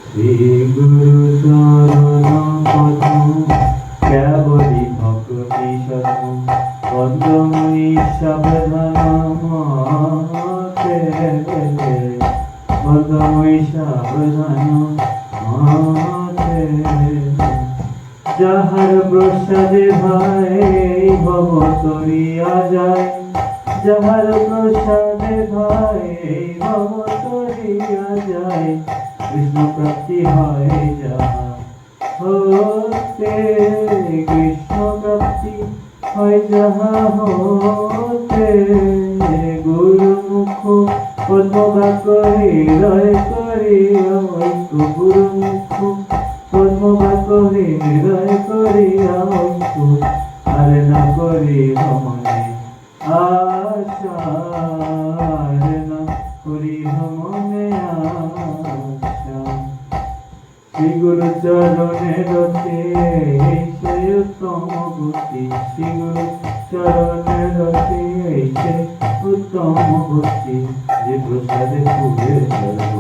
श्री गुरु चरण पद्म केवली भक्ति शतम पद्मयी सावधान माते पद्मयी सावधान माते যাহার প্রসাদে ভাই ভব তরিয়া যায় যাহার প্রসাদে ভাই ভব তরিয়া যায় কৃষ্ণ প্রাপ্তি হয় যাহা হতে কৃষ্ণ প্রাপ্তি হয় যাহা হতে গুরুমুখ পদ্মবাক্য হৃদয় করিয়া ঐক্য গুরুমুখ পদ্মবাক্য হৃদয় করিয়া ঐক্য আর না করি ভ্রমণে আশা আর না করি ভ্রমণে আশা শ্রী গুরু চরণে রতে সেই উত্তম গতি শ্রী গুরু চরণে রতে সেই উত্তম গতি যে প্রসাদে পুরে সর্ব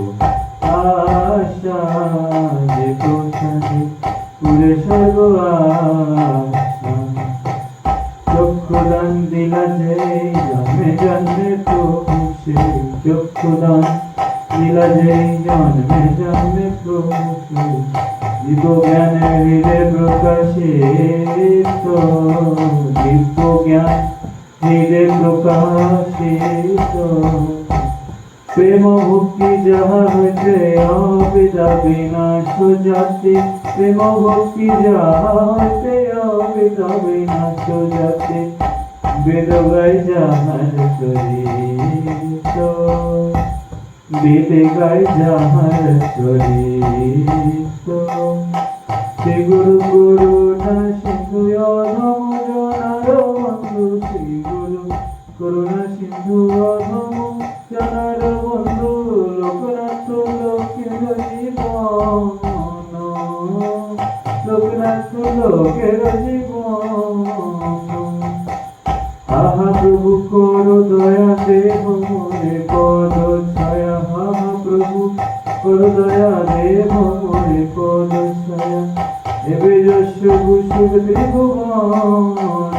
আশা যে প্রসাদে পুরে সর্ব আশা চক্ষুদান দিলা যে জন্মে জন্মে প্রভু সে চক্ষুদান দিলা যে জন্মে জন্মে প্রভু সে দিব্য জ্ঞানে হৃদয় প্রকাশিত দিব্য জ্ঞান হৃদয় প্রকাশিত প্রেম ভক্তি যাহা হইতে অবিদা বিনাশ যাতে প্রেম ভক্তি যাহা হইতে অবিদা বিনাশ যাতে বেদ গাই যাহার চরিত বেদ গাই যাহার চরিত শ্রী গুরু করুণা সিন্ধু অধম জনার বন্ধু শ্রী গুরু করুণা সিন্ধু অধম জনার বন্ধু লোকনাথ লোকের জীবন লোকনাথ লোকের জীবন আহা প্রভু কর দয়া দেহ মোরে পদ ছায়া আহা প্রভু কর দয়া দেহ মোরে পদ ছায়া এবে যশ কুশুক ত্রিভুবন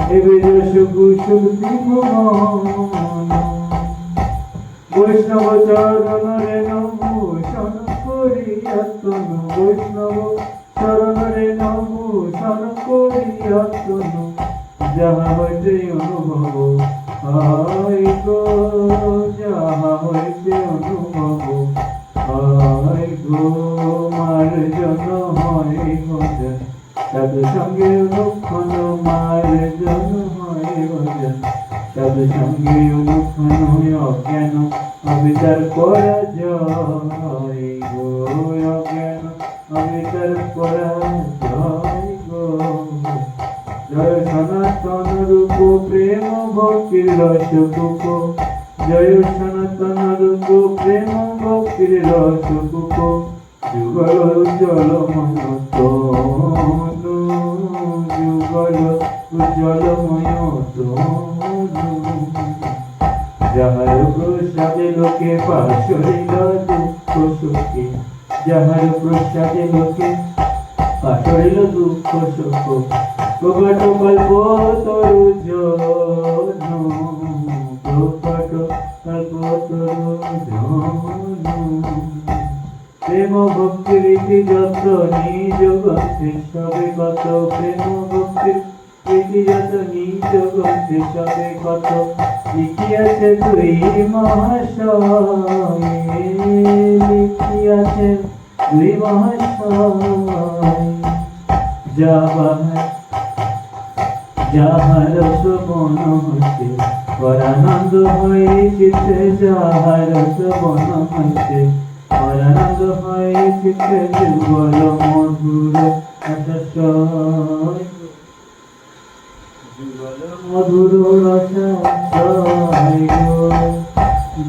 এবে যশ কুশুক ত্রিভুবন বৈষ্ণব চরণরে নমোষণ করিয়া তনু বৈষ্ণব চরণরে নমোষণ করিয়া তনু যাহা হইতে অনুভব হয় গো যাহা হইতে অনুভব হয় গো মার জন হয় ভজন সাধু সঙ্গে অনুক্ষণ মার জন হয় ভজন সাধু সঙ্গে অনুক্ষণ অজ্ঞান অবিচার করা যায় গো অজ্ঞান অবিচার করা যায় গো জয় সনাতন রূপ প্রেম ভক্তির রস কুপ জয় সনাতন রূপ প্রেম ভক্তির রস কুপ যুগল উজ্জ্বল মন তনু যুগল উজ্জ্বলময় তনু যাহার প্রসাদে লোকে পাশরিল দুঃখ সুখে যাহার প্রসাদে লোকে পাশরিল দুঃখ সুখ প্রকট কল্প তরু জন প্রকট কল্প তরু জন প্রেম ভক্তি রীতি যত নিজ গন্তে সবে কত প্রেম ভক্তি রীতি যত নিজ গ্রন্থে সবে কত লিখিয়াছে দুই মহাশয়, লিখিয়াছে দুই মহাশয়। যাহার শ্রবণ হইতে পরানন্দ হয়ে চিত্তে, যাহার শ্রবণ হইতে পরানন্দ হয়ে চিত্তে, যুগল মধুর রসাশ্রয়, যুগল মধুর রসাশ্রয়।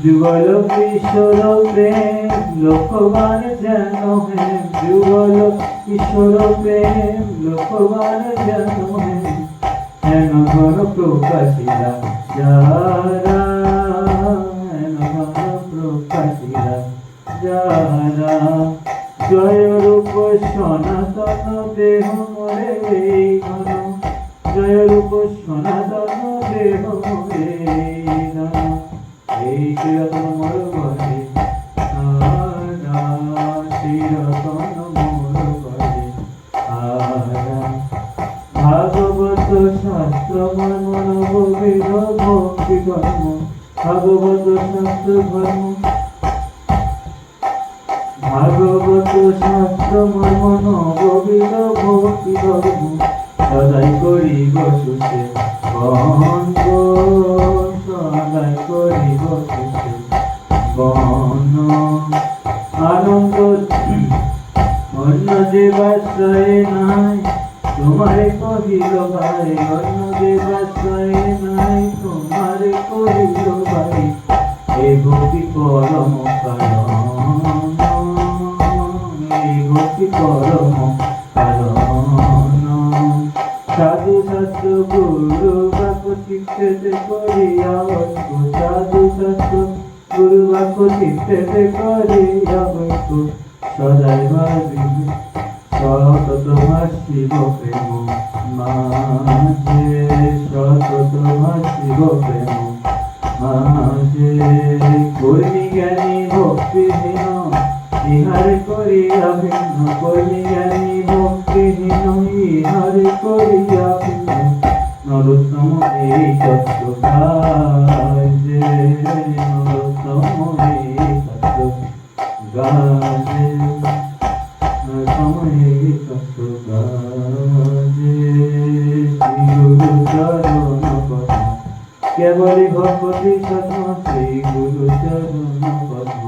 যুগল কিশোর প্রেম লোকবান যেন হেম, যুগল কিশোর প্রেম লোকবান যেন হেম, হেন ঘন প্রকাশিলা যারা, হেন ঘন প্রকাশিলা যারা। জয় রূপ সনাতন দেহ মোরে এই ঘন, জয় রূপ সনাতন দেহ মোরে এই ঘন, এই চিরতন মোর ঘরে আরা, চিরতন মোর ঘরে আরা। ভাগবত শাস্ত্র মর্ম নববিধ ভক্তি ধর্ম, ভাগবত শাস্ত্র ধর্ম, ভাগবত শাস্ত্র মর্ম নববিধ ভক্তি ধর্ম, সদাই করিব সুষে বহন গো, সদাই করিব সুষে বহন। আনন্দ অন্য দেবাশ্রয়ে নাই, তোমারে কহিল ভাই, অন্য দেবাশ্রয়ে নাই, তোমারে কহিল ভাই, এ ভক্তি পরম কারণ, এ ভক্তি পরম কারণ। সাধু শাস্ত্র গুরু বাক্য চিত্তে করিয়া ঐক্য, সাধু শাস্ত্র গুরু বাক্য চিত্তে করিয়া ঐক্য, সদাই ভাবিবে সতত ভাসিব প্রেম মাঝে, সতত ভাসিব প্রেম মাঝে। কর্মী জ্ঞানী ভক্তিহীন ইহারে করিয়া ভিন্ন, কর্মী জ্ঞানী ভক্তিহীন ইহারে করিয়া ভিন্ন, নরোত্তম এই তত্ত্ব গাজে, নরোত্তম এই তত্ত্ব গাজে, সময়ে তত্ত্ব গাজে। শ্রী গুরু চরণ পদ্ম কেবল ভগবতী সত্য, শ্রী গুরু চরণ পদ্ম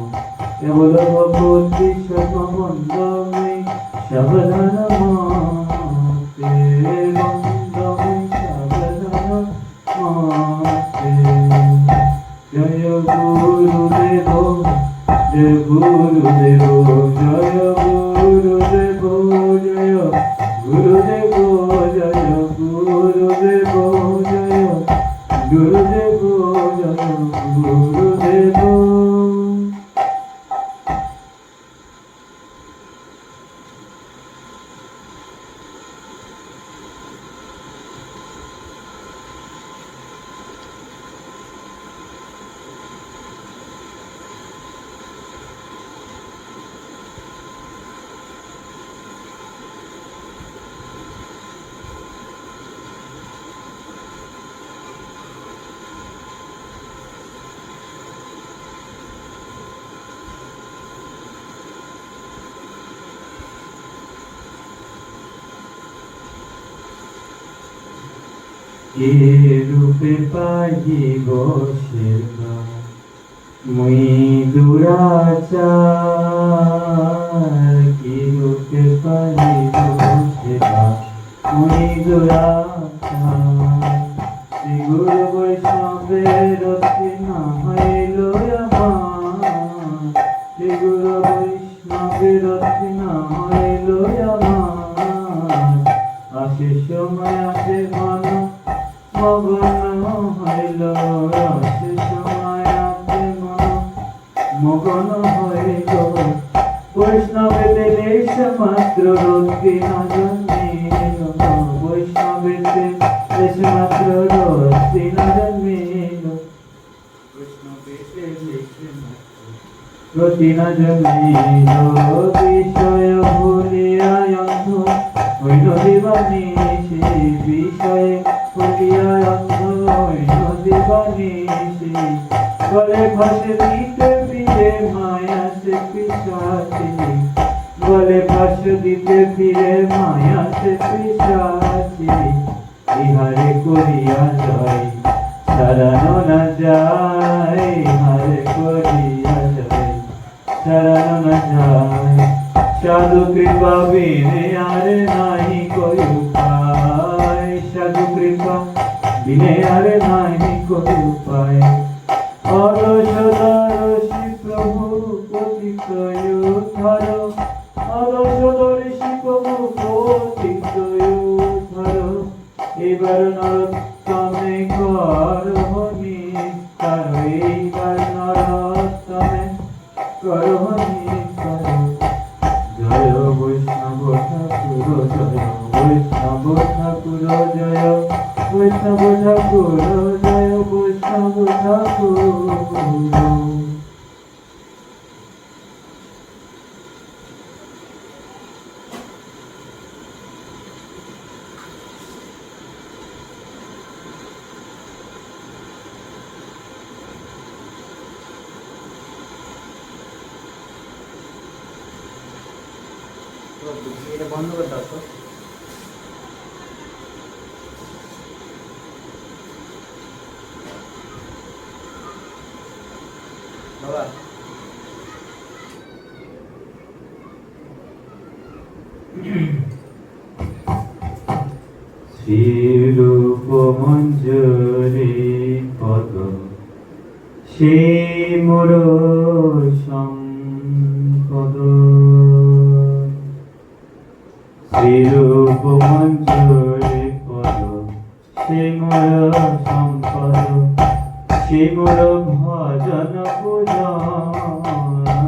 কেবল ভগবতী সত্য, বন্দমে সাবধান মতে, বন্দমে সাবধান মতে। জয় গুরুদেব, জয় গুরুদেব, জয় গুরুদেব, জয় গুরুদেব, জয় গুরুদেব, জয় গুরুদেব, জয় গুরুদেব। কে রূপে পাইব সেবা, মুই দুরাচার, কি রূপে পাইব সেবা, মুই দুরাচার। শ্রী গুরু বৈষ্ণবের না হইল আমার, শ্রী গুরু বৈষ্ণবের না হইল আমার, আশিস সময় আসে মন মগন হইল, আশিস সময় আসে মন মগন হইল। বৈষ্ণবেতে লেশ মাত্র রোধকে না জন্মিল, বৈষ্ণবেতে লেশ মাত্র রোধকে না জন্মিল, বৈষ্ণবেতে লেশ মাত্র রোধকে না জন্মিল। বিষয় ভুলিয়া অন্ধ হইল দিবানিশি, বিষয়ে ফুলিয়া অন্ধ নদী বানিয়েছি গলে ফাঁসে দিতে ফিরে মায়া সে পিছাছি গলে ফাঁসে দিতে ফিরে মায়া সে পিছাছি ইহারে করিয়া জয় সারানো না যায় ইহারে করিয়া জয় সারানো না যায় সাধু কৃপা বিনে আর নাহি কই উপায় সাধু কৃপা বিনে আর নাহি কই উপায় অলস দর্শি প্রভু পতিত উদ্ধার অলস দর্শি প্রভু পতিত উদ্ধার এবার নরোত্তমে করহ নিস্তার এইবার নরোত্তমে করহ নিস্তার জয় বৈষ্ণব ঠাকুর জয় বৈষ্ণব ঠাকুর জয় বৈষ্ণব ঠাকুর জয় বৈষ্ণব ঠাকুর এটা বন্ধ করে দাও তো বাবা শ্রীরূপ মঞ্জুরি পদ সে মোর সম্পদ শ্রীরূপ মঞ্জুরি পদ সে মোর সম্পদ সে মোর ভজন পূজন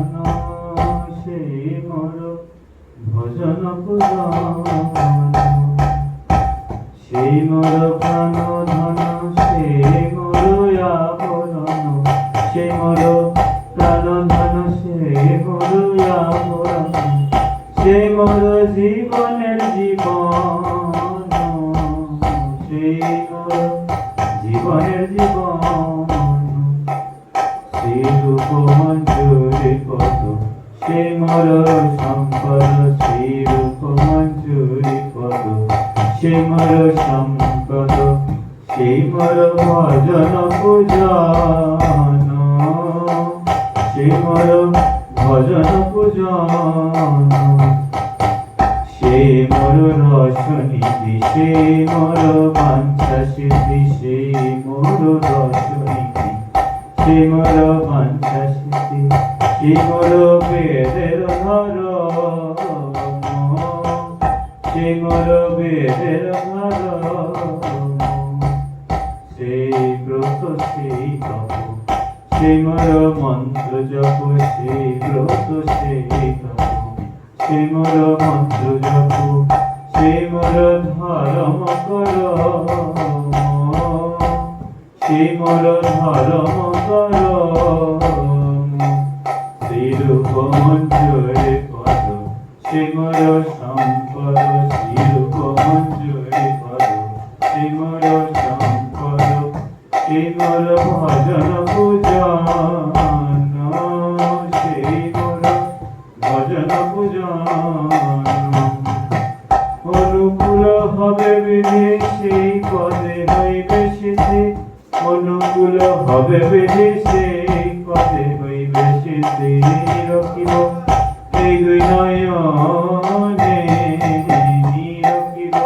সে মোর ভজন পূজন সে মোর প্রাণ ধন সে মোর আবরণ সে মোর প্রাণ ধন সে মোর আবরণ সে মোর জীবনের জীবন সে মোর জীবনের জীবন শ্রীরূপ মঞ্জুরি পদ সে মোর সম্পদ শ্রীরূপ মঞ্জুরি পদ সে মোর সম্পদ সে মোর ভজন পূজন সে মোর ভজন পূজন সে মোর রসনিধি সে মোর বাঞ্ছা সিদ্ধি সে মোর রসনিধি সে মোর বাঞ্ছা সিদ্ধি সে মোর বেদের ধর্ম সে মোর বেদের ধর্ম সেই ব্রত সেই তপ সে মোর মন্ত্র জপ সেই ব্রত সেই তপ সে মোর মন্ত্র জপ সে মোর ধর্ম করম সে মোর ধর্ম করম শ্রীরূপ মঞ্জুরি পদ সে মোর সম্পদ শ্রীরূপ মঞ্জুরি পদ সে মোর সম্পদ সে মোর ভজন পূজন সে মোর ভজন পূজন অনুকূল হবে বিধি সেই পদে হইবে সিদ্ধি অনুকূল হবে বিধি সেই পদে হইবে সিদ্ধি রকিব এই দুই নয়নে রকিব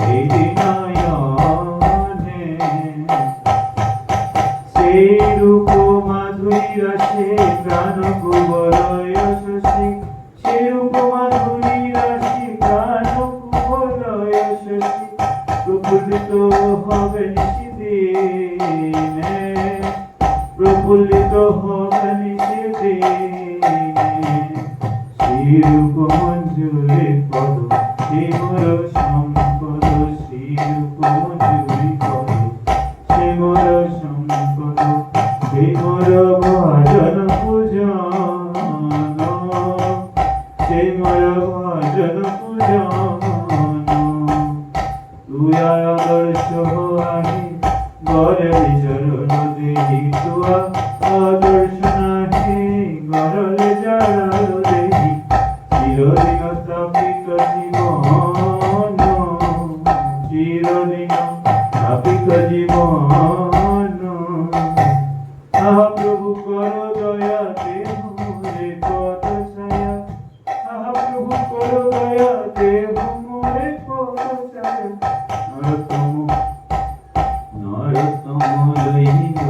এই দুই নয়নে সেই রূপ মাধুরী রসে প্রাণ কুবলয় শশী সেই রূপ মাধুরী রসে প্রাণ কুবলয় শশী প্রফুল্লিত হবে নিশিদিনে প্রফুল্লিত হবে নিশিদিনে শ্রীরূপ মঞ্জুরি পদ সে মোর সম্পদ শ্রীরূপ মঞ্জুরি পদ সে মোর সম্পদ সে মোর ভজন পূজন সে মোর ভজন পূজন তুই আদর্শ করলি চরণ দেহি তুয়া আদর্শ নাহি গরলে জড়ালো দেহি চিরদিন স্থাপিত জীবন চিরদিন স্থাপিত জীবন আহা প্রভু কর দয়াতে মোরে পদ ছায়া আহা প্রভু কর দয়াতে মোরে পদ ছায়া নরতম নরতম লইল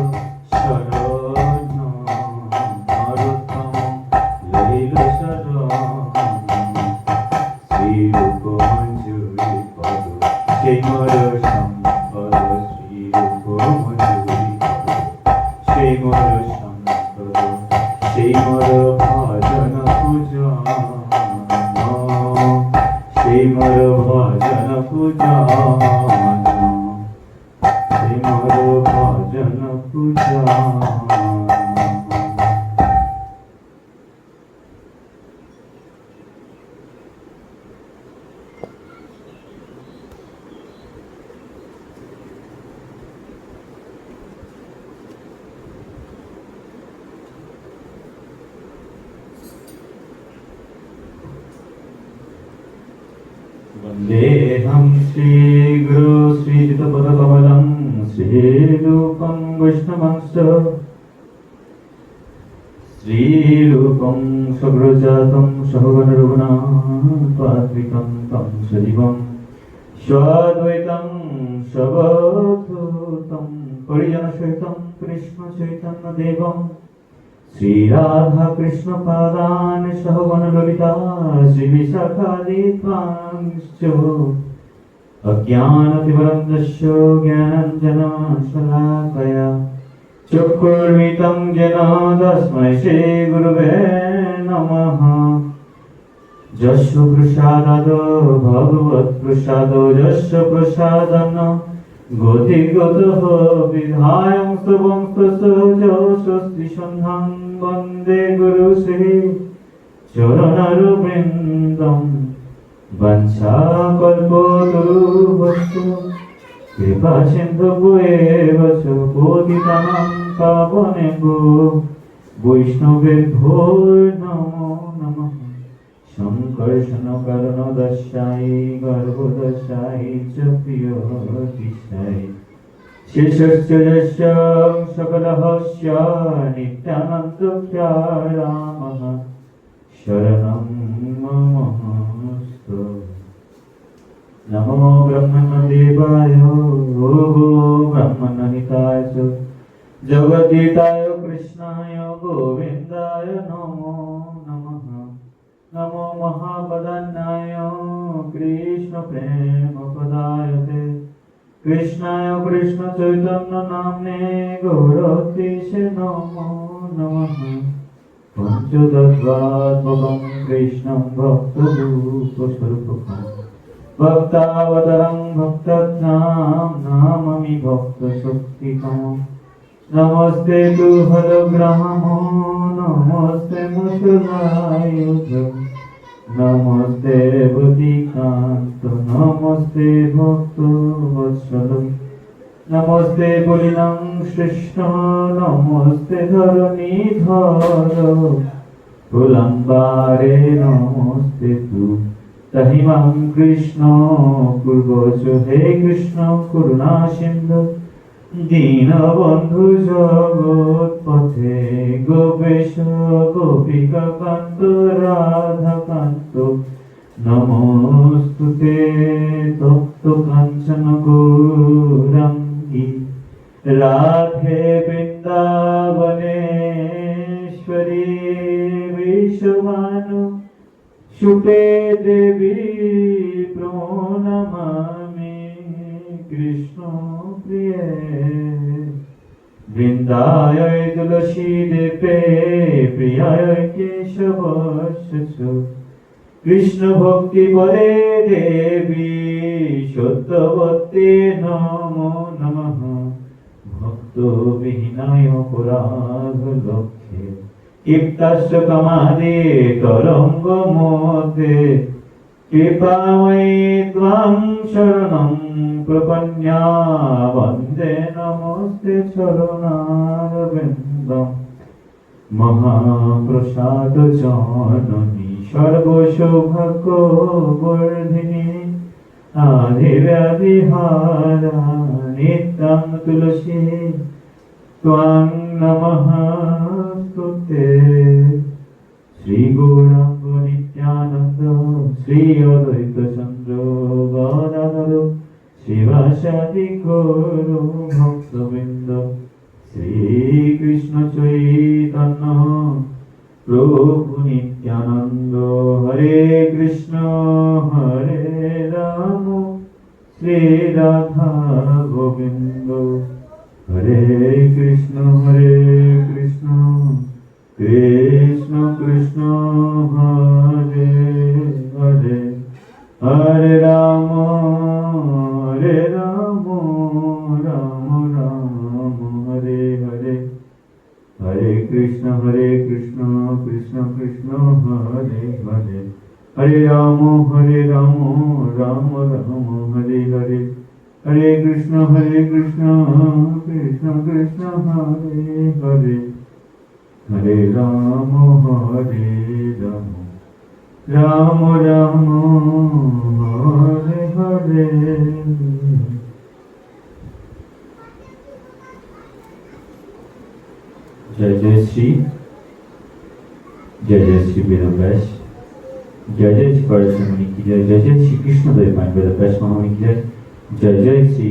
শরণ নরতম লইল শরণ শ্রীরূপ মঞ্জুরি পদ সেই মর সম্পদ শ্রীরূপ মঞ্জুরি পদ সেই মর সম্পদ সেই মর ভজন পূজন সেই মর ভজন পূজন সেই মর ভজন পূজন वन्देऽहं श्रीगुरो श्रीयुतपदकमलं श्रीरूपं वैष्णवंश श्रीरूपं सगृजातं सहगणरघुनाथात्मिकं तं सजीवं स्वाद्वैतं सवधूतं परिजनसहितं कृष्णचैतन्यदेवं श्री राधा कृष्ण पादान सहगण ललिता श्री विशाखादित्वांश्च अज्ञानतिवरन्दस्य ज्ञानाञ्जनशलाकया चक्षुर्मितं येन तस्मै श्रीगुरवे नमः यस्य प्रसादात् भगवत्प्रसादो यस्य प्रसादन् गतिगतः विधायं स्तवं स्वस्ति सन्धां वन्दे गुरुश्री चरणरविन्दं वंशाकल्पतरुभ्यश्च कृपासिन्धुभ्येव च पतितानां पावनेभ्यो वैष्णवेभ्यो नमो नमः संकर्षणकारणदशायि गर्भदशायि च प्रियदिशायि शेषस्य यस्य सकलहस्य नित्यानन्दख्याय रामः शरणं ममस्तु नमो ब्रह्मणदेवाय ब्रह्मणहिताय च जगद्गीताय कृष्णाय गोविन्दाय नमो नमः नमो महापदान्याय कृष्ण प्रेम पदायते कृष्णाय कृष्ण चैतन्य नाम्ने गौरतीशे नमो नमः पंचतत्त्वात्मकं कृष्णं भक्तरूपस्वरूपकं भक्तावतारं भक्तज्ञां नामामि भक्तशक्तिकं नमस्ते तु हलग्रामो नमस्ते मुसलायुध नमस्ते बुद्धिकान्त नमस्ते भक्तवत्सल नमस्ते बलिनां श्रेष्ठ नमस्ते धरणीधर कुलम्बारे नमस्ते तु तहिमां कृष्ण पूर्वज हे कृष्ण करुणा सिन्धु दीनबन्धु जगत्पथे गोपेश गोपिकान्त राधाकान्त नमोस्तुते तप्तकाञ्चन गौराङ्गी राधे वृन्दावनेश्वरी विश्वभानु सुते देवी प्रणमामि कृष्ण प्रिये वृन्दाय तुलसी देवे प्रियाय केशवस्य कृष्ण भक्ति परे देवी सत्यवते नमो नमः भक्तो विहीनाय पुराध लक्ष्ये इप्तस्य कमादे तरंग मोदे कृपामयि त्वां शरणं প্রপন্যা বন্দে নমস্তে চরণারবিন্দম মহাপ্রসাদ জননী সর্বসৌভাগ্য বর্ধিনী আদিব্যাধিহারা নিত্যং তুলসী ত্বং নমস্তুতে। শ্রী গৌরাঙ্গ নিত্যানন্দ শ্রী অদ্বৈত চন্দ্র গদাধর শিবাসাদি গৌর ভক্তবৃন্দ শ্রী কৃষ্ণ চৈতন্য প্রভু নিত্যানন্দ হরে কৃষ্ণ হরে রাম শ্রী রাধা গোবিন্দ হরে কৃষ্ণ কৃষ্ণ কৃষ্ণ হরে হরে হরে রাম রাম রাম হরে হরে হরে কৃষ্ণ কৃষ্ণ কৃষ্ণ হরে হরে হরে রাম রাম রাম হরে হরে হরে কৃষ্ণ কৃষ্ণ কৃষ্ণ হরে হরে হরে রাম রাম রাম হরে হরে। জয় জয় শ্রী বেদব্যাস, জয় জয় শ্রী পরশুমণি কি জয়, জয় জয় শ্রী কৃষ্ণদেব পান বেদব্যাস মহামণি কি জয়, জয় জয় শ্রী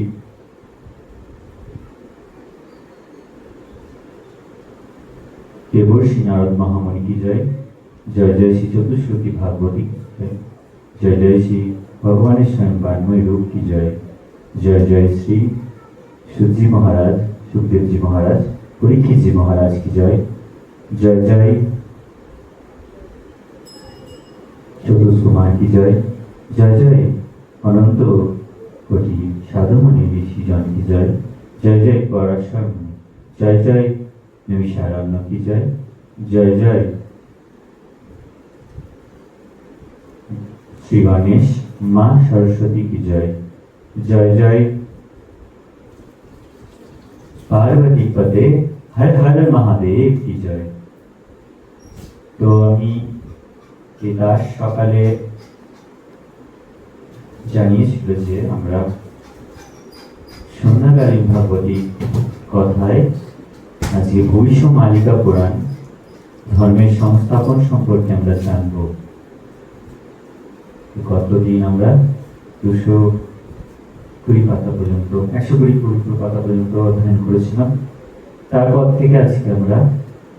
দেবর্ষি নারদ মহামণি কি জয়, জয় জয় শ্রী চতুশ্রুতি ভাগবতী কি জয়, জয় জয় শ্রী ভগবানের স্বয়ং বান্ময় রূপ কি জয়, জয় জয় শ্রী সুজি মহারাজ সুখদেবজি মহারাজ পরীক্ষিতজি মহারাজ কি জয়, জয় জয় চতুষ্কুমার কি জয়, জয় জয় অনন্ত কোটি সাধুমণি ঋষিজন কি জয়, জয় জয় পরাশর মুনি, জয় জয় নৈমিষারণ্য কি জয়, জয় জয় শ্রী গণেশ মা সরস্বতী কি জয়, জয় জয় পার্বতী পদে হর হর মহাদেব কি জয়। তো আমি দাস সকালে জানিয়েছিল যে আমরা সন্ধ্যাকালীন ভাগবতী কথায় আজকে ভবিষ্য মালিকা পুরাণ ধর্মের সংস্থাপন সম্পর্কে আমরা জানব। গতদিন আমরা 220 পাতা পর্যন্ত 120 পাতা পর্যন্ত অধ্যয়ন করেছিলাম। তারপর থেকে আজকে আমরা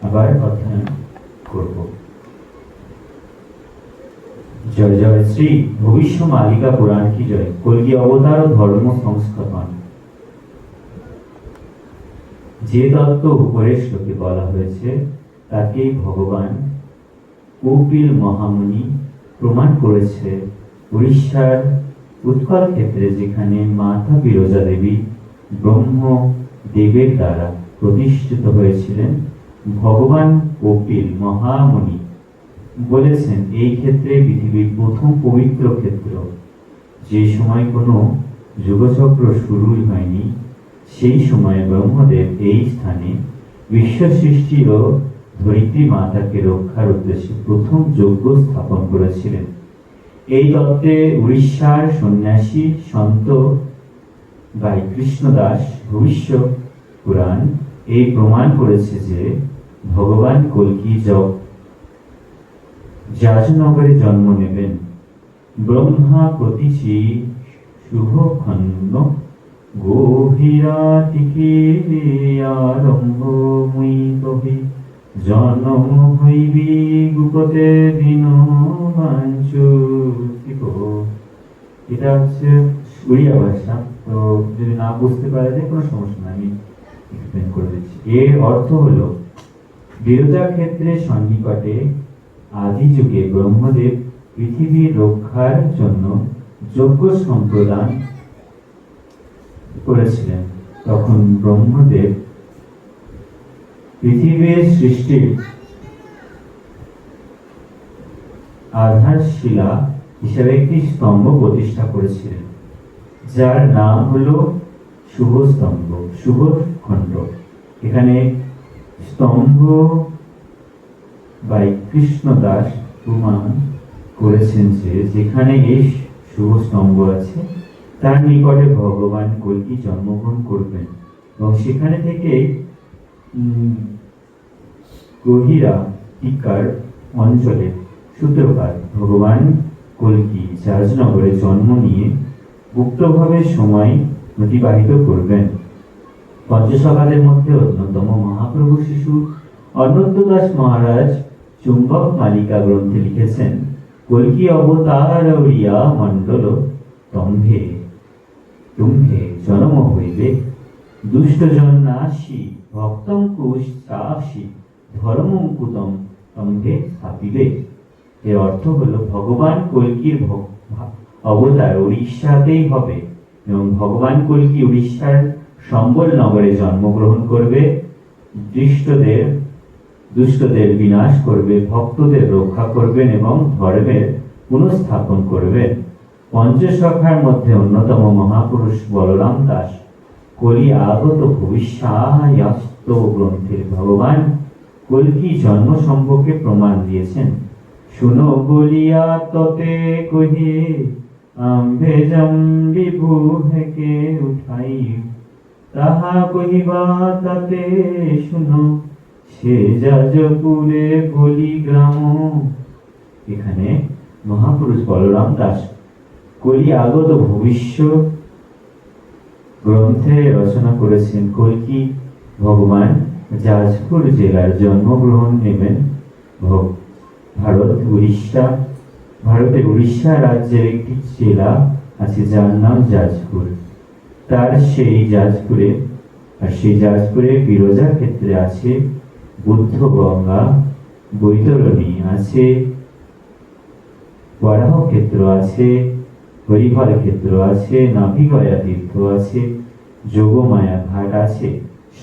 আবার অধ্যয়ন করব। জয় জয় শ্রী ভবিষ্য মালিকা পুরাণ কি জয়, কলকি অবতার ও ধর্ম সংস্থাপন। যে তত্ত্ব উপরের শ্লোকে বলা হয়েছে তাকে ভগবান কপিল মহামুনি প্রমাণ করেছে উড়িষ্যার উৎকল ক্ষেত্রে, যেখানে মাতা বিরজা দেবী ব্রহ্ম দেবের দ্বারা প্রতিষ্ঠিত হয়েছিলেন। ভগবান কপিল মহামুনি বলেছেন এই ক্ষেত্রে পৃথিবীর প্রথম পবিত্র ক্ষেত্র। যে সময় কোনো যুগচক্র শুরুই হয়নি, সেই সময়ে ব্রহ্মদেব এই স্থানে বিশ্ব সৃষ্টি ও ধরিত্রী মাতাকে রক্ষার উদ্দেশ্যে প্রথম যজ্ঞ স্থাপন করেছিলেন। এই তত্ত্বে উড়িষ্যার সন্ন্যাসী সন্ত ভাই কৃষ্ণদাস ভবিষ্য পুরাণ এই প্রমাণ করেছে যে ভগবান কল্কি যাজনগরে জন্ম নেবেন। ব্রহ্মা প্রতিচি শুভখণ্ড গভীরাতিকে আরম্ভ মুইতহি জন্ম হইবি গুপতে দিন বাঞ্ছুতিক। এটা হচ্ছে উড়িয়া ভাষা, তো যদি না বুঝতে পারা যায় কোনো সমস্যা নাই, আমি এক্সপ্লেন করে দিচ্ছি। এর অর্থ হলো বিরজা ক্ষেত্রে সন্নিকটে আদি যুগে ব্রহ্মদেব পৃথিবীর রক্ষার জন্য যজ্ঞ সম্প্রদান করেছিলেন। তখন ব্রহ্মদেব পৃথিবীর সৃষ্টির আধারশিলা হিসেবে একটি স্তম্ভ প্রতিষ্ঠা করেছিলেন, যার নাম হলো শুভস্তম্ভ, শুভখণ্ড। এখানে স্তম্ভ বাই কৃষ্ণদাস প্রমাণ করেছেন যে যেখানে এই শুভ স্তম্ভ আছে তার নিকটে ভগবান কল্কি জন্মগ্রহণ করবেন, এবং সেখানে থেকে গহিরা টিকার অঞ্চলে সূত্রপাত ভগবান কল্কি রাজনগরে জন্ম নিয়ে গুপ্তভাবে সময় অতিবাহিত করবেন। পঞ্চসখাদের মধ্যে অন্যতম মহাপ্রভু শিশু অনন্ত দাস মহারাজ চুম্বক মালিকা গ্রন্থে লিখেছেন, কল্কি অবতার রিয়া মণ্ডল তম্ভে তুম্ভে জন্ম হইবে, দুষ্টজন নাশি ভক্তং কুশ চাশি ধর্মঙ্কুতম তম্ভে স্থাপিবে। এর অর্থ হলো ভগবান কল্কির অবতার উড়িষ্যাতেই হবে, এবং ভগবান কল্কি উড়িষ্যার সম্বল নগরে জন্মগ্রহণ করবে, দুষ্টদের বিনাশ করবে, ভক্তদের রক্ষা করবেন এবং ধর্মের পুনঃস্থাপন করবেন। পঞ্চসখার মধ্যে অন্যতম মহাপুরুষ বলরাম দাস কলি আগত ভবিষ্যায়স্ত গ্রন্থের ভগবান কল্কি জন্ম সম্পর্কে প্রমাণ দিয়েছেন। শুনো বলিয়া ততে কহি আম্ভেজম বিভু হেকে উঠাই, তাহা কহিবা তাতে শুনো সে যাজপুরে বলি গ্রাম। এখানে মহাপুরুষ বলরাম দাস কলি আগত ভবিষ্য গ্রন্থে রচনা করেছেন। কল্কি ভগবান যাজপুর জেলার জন্মগ্রহণ নেবেন। ভারতের উড়িষ্যা রাজ্যের একটি জেলা আছে যার নাম যাজপুর। সেই যাজপুরে বিরজা ক্ষেত্রে আছে বুদ্ধ গঙ্গা, বৈতরণী আছে, বরাহ ক্ষেত্র আছে, হরিহর ক্ষেত্র আছে, নাভিগয়া তীর্থ আছে, যোগমায়া ঘাট আছে,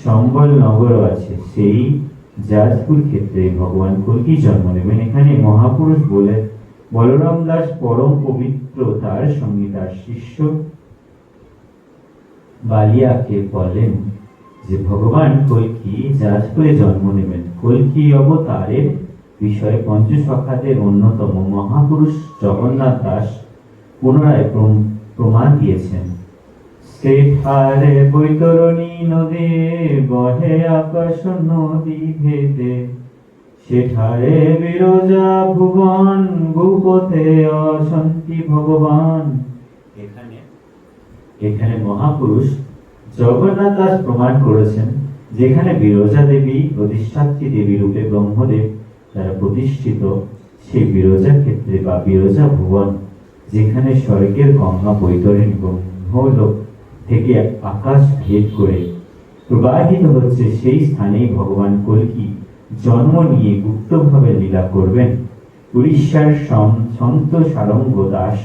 সম্বল নগরও আছে। সেই যাজপুর ক্ষেত্রে ভগবান কল্কি জন্ম নেবেন। এখানে মহাপুরুষ বলরাম দাস পরম পবিত্র তার সঙ্গে তার শিষ্য বালিয়াকে বলেন যে ভগবান কল্কি যাজপুরে জন্ম নেবেন। কল্কি অবতারের বিষয়ে পঞ্চসখাদের অন্যতম মহাপুরুষ জগন্নাথ দাস পুনরায় প্রমাণ দিয়েছেন। সেঠারে বৈতরণী নদী বহে আকাশ নদী ভেদে, সেঠারে বিরজা ভুবন ভূপতে অসন্তি ভগবান। এখানে মহাপুরুষ জগন্নাথ দাস প্রমাণ করেছেন যেখানে বিরজা দেবী অধিষ্ঠাত্রী দেবী রূপে ব্রহ্মদেব দ্বারা প্রতিষ্ঠিত, সেই বিরজা ক্ষেত্রে বা বিরজা ভুবন, যেখানে স্বর্গের গঙ্গা বৈতরণী ব্রহ্মলোক থেকে আকাশ ভেদ করে প্রবাহিত হচ্ছে, সেই স্থানেই ভগবান কল্কি জন্ম নিয়ে গুপ্তভাবে লীলা করবেন। উড়িষ্যার সন্ত সারঙ্গ দাস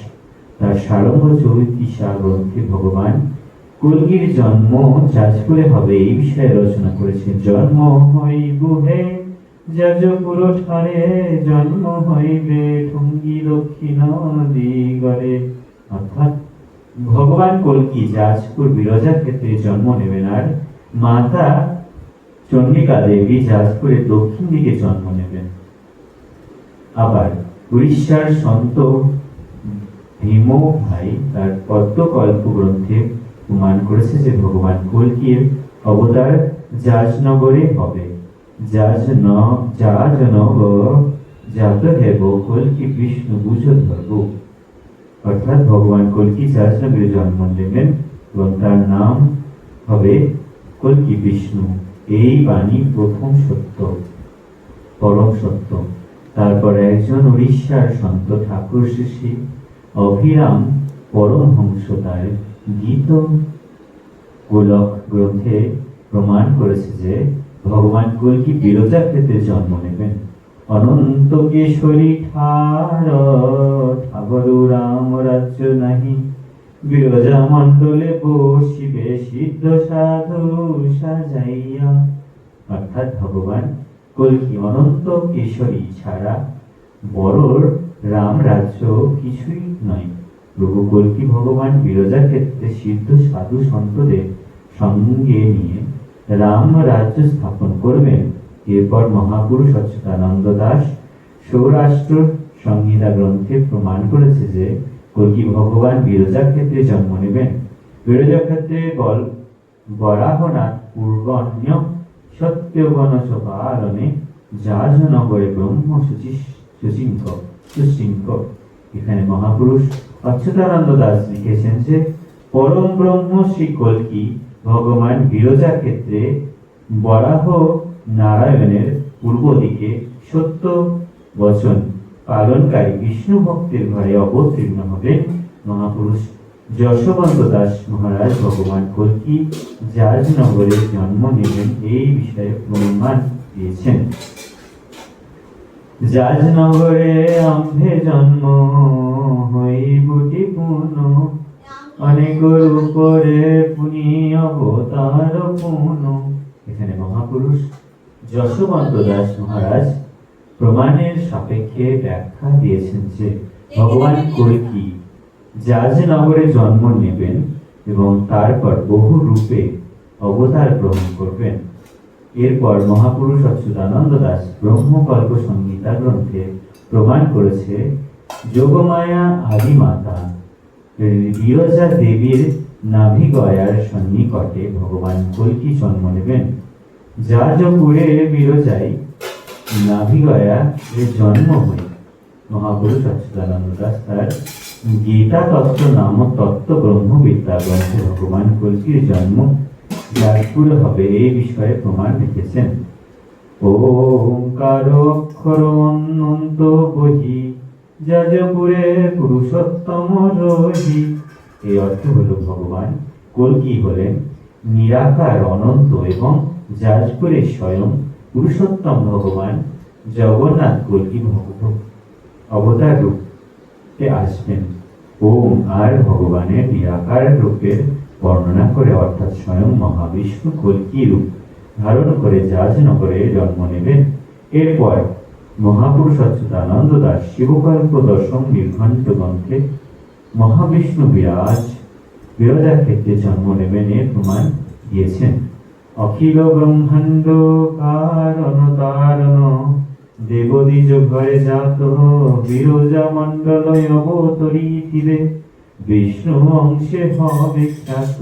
তার সারঙ্গ চৌতিসা গ্রন্থে ভগবান কল্কির জন্ম যাজপুরে হবে এই বিষয়ে রচনা করেছেন। জন্ম হইবে যাজপুর ঠারে, জন্ম হইবে ঠঙ্গি দক্ষিণ দিগরে। অর্থাৎ ভগবান কল্কি যাজপুর বিরজা ক্ষেত্রে জন্ম নেবেন, আর মাতা চন্ডিকা দেবী যাজপুরে দক্ষিণ দিকে জন্ম নেবেন। আবার উড়িষ্যার সন্ত ভীম ভাই তার পদ্মকল্প গ্রন্থে প্রমাণ করেছে যে ভগবান কল্কির অবতার যাজনগরে হবে। জাত হেব কল্কি বিষ্ণু বুঝ ধর্ব। অর্থাৎ ভগবান কল্কি যাজনগরে জন্ম নেবেন এবং তার নাম হবে কল্কি বিষ্ণু। এই বাণী প্রথম সত্য, পরম সত্য। তারপর একজন উড়িষ্যার সন্ত ঠাকুর শ্রী অভিরাম পরমহংস তার গীত গোলক গ্রন্থে প্রমাণ করেছে যে ভগবান কল্কি বিরজা ক্ষেত্রে জন্ম নেবেন। অনন্ত কেশরী ঠাকুর রাম রাজ্য নাহি, বিরজা মণ্ডলে বসিবে সিদ্ধ সাধু সাজাইয়া। অর্থাৎ ভগবান কল্কি অনন্ত কেশরী ছাড়া বড় রাম রাজ্য কিছুই নয়। প্রভু কল্কি ভগবান বিরজা ক্ষেত্রে সিদ্ধ সাধু সন্তদের সঙ্গে নিয়ে রাম রাজ্য স্থাপন করবেন। এরপর মহাপুরুষ অচ্যুতানন্দ দাস সৌরাষ্ট্র সংহিতা গ্রন্থে প্রমাণ করেছে যে কল্কি ভগবান বিরজা ক্ষেত্রে জন্ম নেবেন। বিরজা ক্ষেত্রে বরাহনাথ পূর্বণ্য সত্যগণ সপালনে যাজনগরে ব্রহ্ম সুচিঙ্ক। এখানে মহাপুরুষ অচ্যুতানন্দ দাস লিখেছেন যে পরম ব্রহ্ম শ্রী কল্কি ভগবান বিরজা ক্ষেত্রে বরাহ নারায়ণের পূর্ব দিকে সত্য বচন পালনকারী বিষ্ণু ভক্তের ঘরে অবতীর্ণ হবেন। মহাপুরুষ যশবন্ত দাস মহারাজ ভগবান কল্কি যাজনগরে জন্ম নেবেন এই বিষয়ে প্রমাণ দিয়েছেন। যাজনগরে আম্ভে জন্ম হইবুটি পুন অনেক রূপরে পুনি অবতার পুন। এখানে মহাপুরুষ যশবন্ত দাস মহারাজ প্রমাণের সাপেক্ষে ব্যাখ্যা দিয়েছেন যে ভগবান কল্কি যাজনগরে জন্ম নেবেন এবং তারপর বহু রূপে অবতার গ্রহণ করবেন। এরপর মহাপুরুষ অচ্যুতানন্দ দাস ব্রহ্মকল্প সংহিতা গ্রন্থে প্রমাণ করেছে যোগমায়া আদিমাতা বিরজা দেবীর নাভিগয়ার সন্নিকটে ভগবান কল্কি জন্ম নেবেন। যাজপুরে বিরজাই নাভিগয়া জন্ম হয়ে মহাপুরুষ অচ্যুতানন্দ দাস তার গীতা তত্ত্ব নামক তত্ত্ব ব্রহ্মবিদ্যা গ্রন্থে ভগবান কল্কির জন্ম যাজপুরে হবে এই বিষয়ে প্রমাণ রেখেছেন। ওঙ্কার অক্ষর অনন্ত বহি যাজপুরে পুরুষোত্তম রহি। এই অর্থ হলো ভগবান কল্কি হলেন নিরাকার অনন্ত এবং যাজপুরে স্বয়ং পুরুষোত্তম ভগবান জগন্নাথ কল্কি অবতার রূপে আসবেন। ওম আর ভগবানের নিরাকার রূপের বর্ণনা করে অর্থাৎ স্বয়ং মহাবিষ্ণু কল্কি রূপ ধারণ করে যাজনগরে জন্ম নেবেন। এরপর মহাপুরুষ অচ্যুতানন্দ দাস শিবকল্প দশম নির্ঘণ্ট গ্রন্থে মহাবিষ্ণু বিরজা ক্ষেত্রে জন্ম নেবেন এর প্রমাণ দিয়েছেন। অখিল ব্রহ্মাণ্ড কারণ তারণ দেবদ্বিজ ঘরে জাত বিরজা মণ্ডল অবতরিথিবে বিষ্ণু অংশে হবে খ্যাত।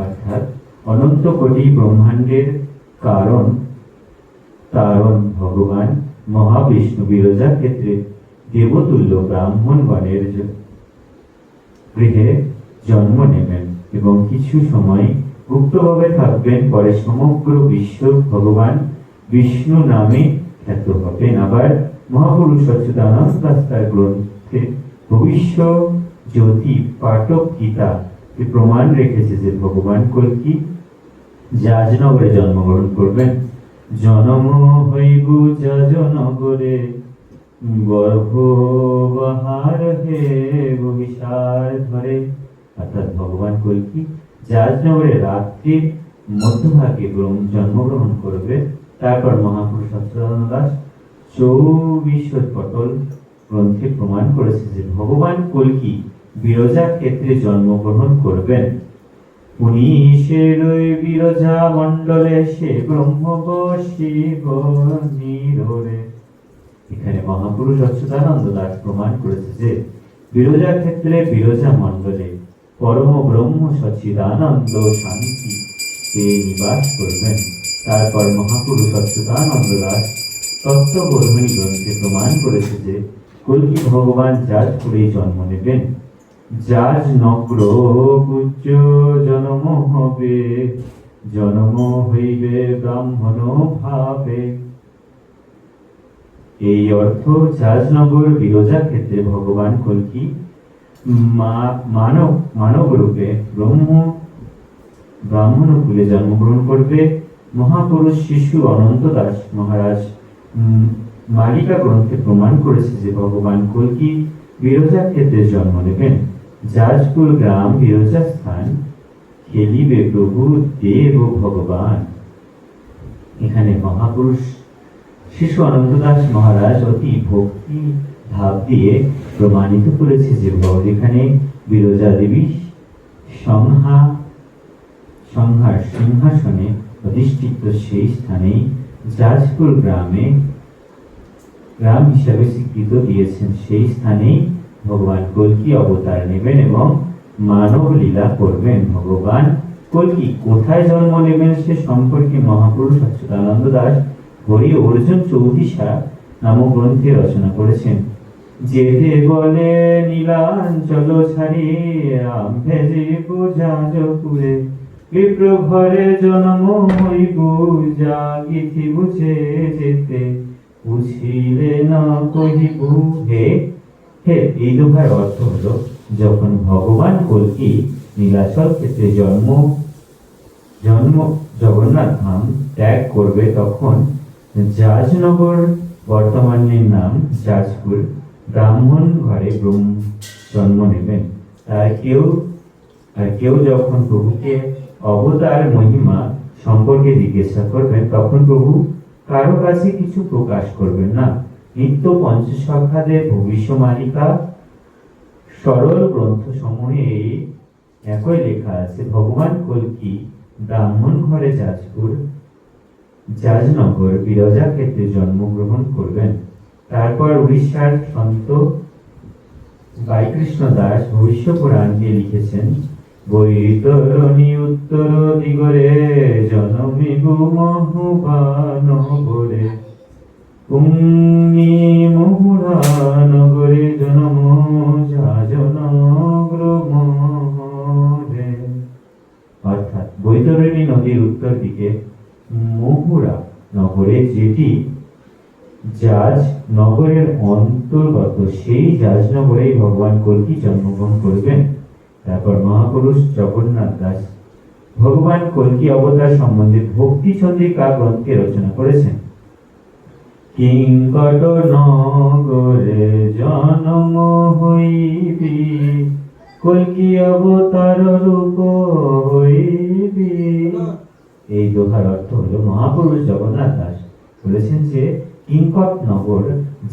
অর্থাৎ অনন্ত কোটি ব্রহ্মাণ্ডের কারণ তারণ ভগবান মহাবিষ্ণু বিরজা ক্ষেত্রে দেবতুল্য ব্রাহ্মণগণের গৃহে জন্ম নেবেন এবং কিছু সময় গুপ্তভাবে থাকবেন। পরে সমগ্র বিশ্ব ভগবান বিষ্ণু নামে খ্যাত হবেন। আবার মহাপুরুষ অচ্যুতানন্দ দাস তার গ্রন্থে ভবিষ্য জ্যোতি পাঠক গীতা প্রমাণ রেখেছে যে ভগবান কল্কি যাজনগরে জন্মগ্রহণ করবেন। জনম হইব যাজনগরে গর্ভবাহার হে বহিষার ধরে। অর্থাৎ ভগবান কল্কি যাজনগরে রাত্রির মধ্যভাগে জন্মগ্রহণ করবে। তারপর মহাপুরুষ অচ্যুতানন্দ দাস 24 পটল গ্রন্থে প্রমাণ করেছে যে ভগবান কল্কি বিরজা ক্ষেত্রে জন্মগ্রহণ করবেন। পুনিশের বিরজা মণ্ডলে সে ব্রহ্ম শিব নিরোরে। এখানে মহাপুরুষ অচ্যুতানন্দ দাস প্রমাণ করেছে যে বিরজা ক্ষেত্রে বিরজা মণ্ডলে পরম ব্রহ্ম সচ্চিদানন্দ শান্তি নিবাস করবেন। তারপর মহাপুরুষ অচ্যুতানন্দ দাস তত্ত্ববোধনী গ্রন্থে প্রমাণ করেছে যে কল্কি ভগবান যাজপুরে জন্ম নেবেন। যাজনগ্র পূজ্য জন্ম হবে জন্ম হইবে ব্রাহ্মণ ভাবে। এই অর্থ যাজনগর বিরজা ক্ষেত্রে ভগবান কল্কি মানব রূপে ব্রাহ্মণ কুলে জন্মগ্রহণ করবে। মহাপুরুষ শিশু অনন্ত দাস মহারাজ মালিকা গ্রন্থে প্রমাণ করেছে যে ভগবান কল্কি বিরজা ক্ষেত্রে জন্ম নেবেন। যাজপুর গ্রাম বিরজা স্থান খেলিবে প্রভু দেব ভগবান। এখানে মহাপুরুষ শিশু অনন্ত দাস মহারাজ অতি ভক্তি ধাপ দিয়ে প্রমাণিত করেছে যে যেখানে বিরজা দেবী সংহার সিংহাসনে অধিষ্ঠিত সেই স্থানেই যাজপুর গ্রাম হিসাবে স্বীকৃত দিয়েছেন। সেই স্থানেই ভগবান কল্কি অবতার নেবেন এবং মানব লীলা করবেন। ভগবান কল্কি কোথায় জন্ম নেবেন সে সম্পর্কে মহাপুরুষ অচ্যুতানন্দ দাস হরি অর্জুন চৌতিসা নামক গ্রন্থে রচনা করেছেন। যেতে বলে নীলাঞ্চল ছাড়ি রাম ভেজে যাজপুরে, বিপ্র ঘরে জন্ম হইব জাগিথি বুঝে যেতে, বুঝিলে না কহিব হে। এই দোহার অর্থ হলো, যখন ভগবান কল্কি নীলাচল ক্ষেত্রে জন্ম জগন্নাথ ধাম ত্যাগ করবে, তখন জাজনগর, বর্তমানের নাম যাজপুর, ব্রাহ্মণ ঘরে জন্ম নেবেন। আর কেউ যখন প্রভুকে অবতার মহিমা সম্পর্কে জিজ্ঞাসা করবেন, তখন প্রভু কারো কাছে কিছু প্রকাশ করবেন না। নিত্য পঞ্চসখাদের ভবিষ্যমালিকা সরল গ্রন্থ সমূহে একই লেখা আছে, ভগবান কল্কি ব্রাহ্মণ ঘরে যাজনগর বিরজা ক্ষেত্রে জন্মগ্রহণ করবেন। তারপর উড়িষ্যার সন্ত বাইকৃষ্ণ দাস ভবিষ্য পুরাণকে লিখেছেন, বৈতরণী উত্তর দিগরে জনমিব মহুবানগরে, পুণ্যি মহুরা নগরে জনম যাজনগ্রমরে। অর্থাৎ বৈতরণী নদীর উত্তর দিকে মহুরা নগরে, যেটি জাজ নগরের অন্তর্গত, সেই জাজনগরেই ভগবান কল্কি জন্মগ্রহণ করবেন। তারপর মহাপুরুষ জগন্নাথ দাস ভগবান কল্কি অবতার সম্বন্ধে ভক্তি চন্দ্রিকা গ্রন্থে রচনা করেছেন। কিঙ্কট নগরে জন্ম হইবি, কল্কি অবতার রূপ হইবি। এই দোহার অর্থ হলো, মহাপুরুষ জগন্নাথ দাস বলেছেন যে কিঙ্কট নগর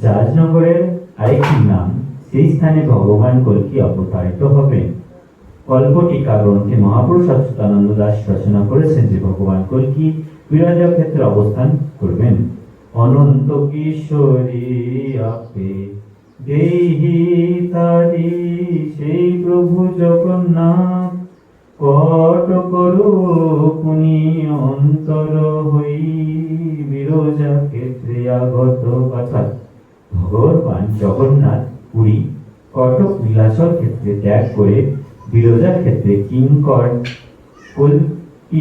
জাজনগরের আরেকটি নাম, সেই স্থানে ভগবান কল্কি অবতারিত হবেন। কল্পটিকা গ্রন্থে মহাপুরুষ অচ্যুতানন্দ দাস রচনা করেছেন যে ভগবান কল্কি বিরজা ক্ষেত্রে অবস্থান করবেন। অনন্ত কিশোরী আপে দেহি তারি, সেই প্রভু জগন্নাথ কট করো পুনি অন্তর হই বিরজা ক্ষেত্রে আগত। অর্থাৎ ভগবান জগন্নাথ পুরী কটক নীলাচল ক্ষেত্রে ত্যাগ করে বিরজা ক্ষেত্রে কল্কি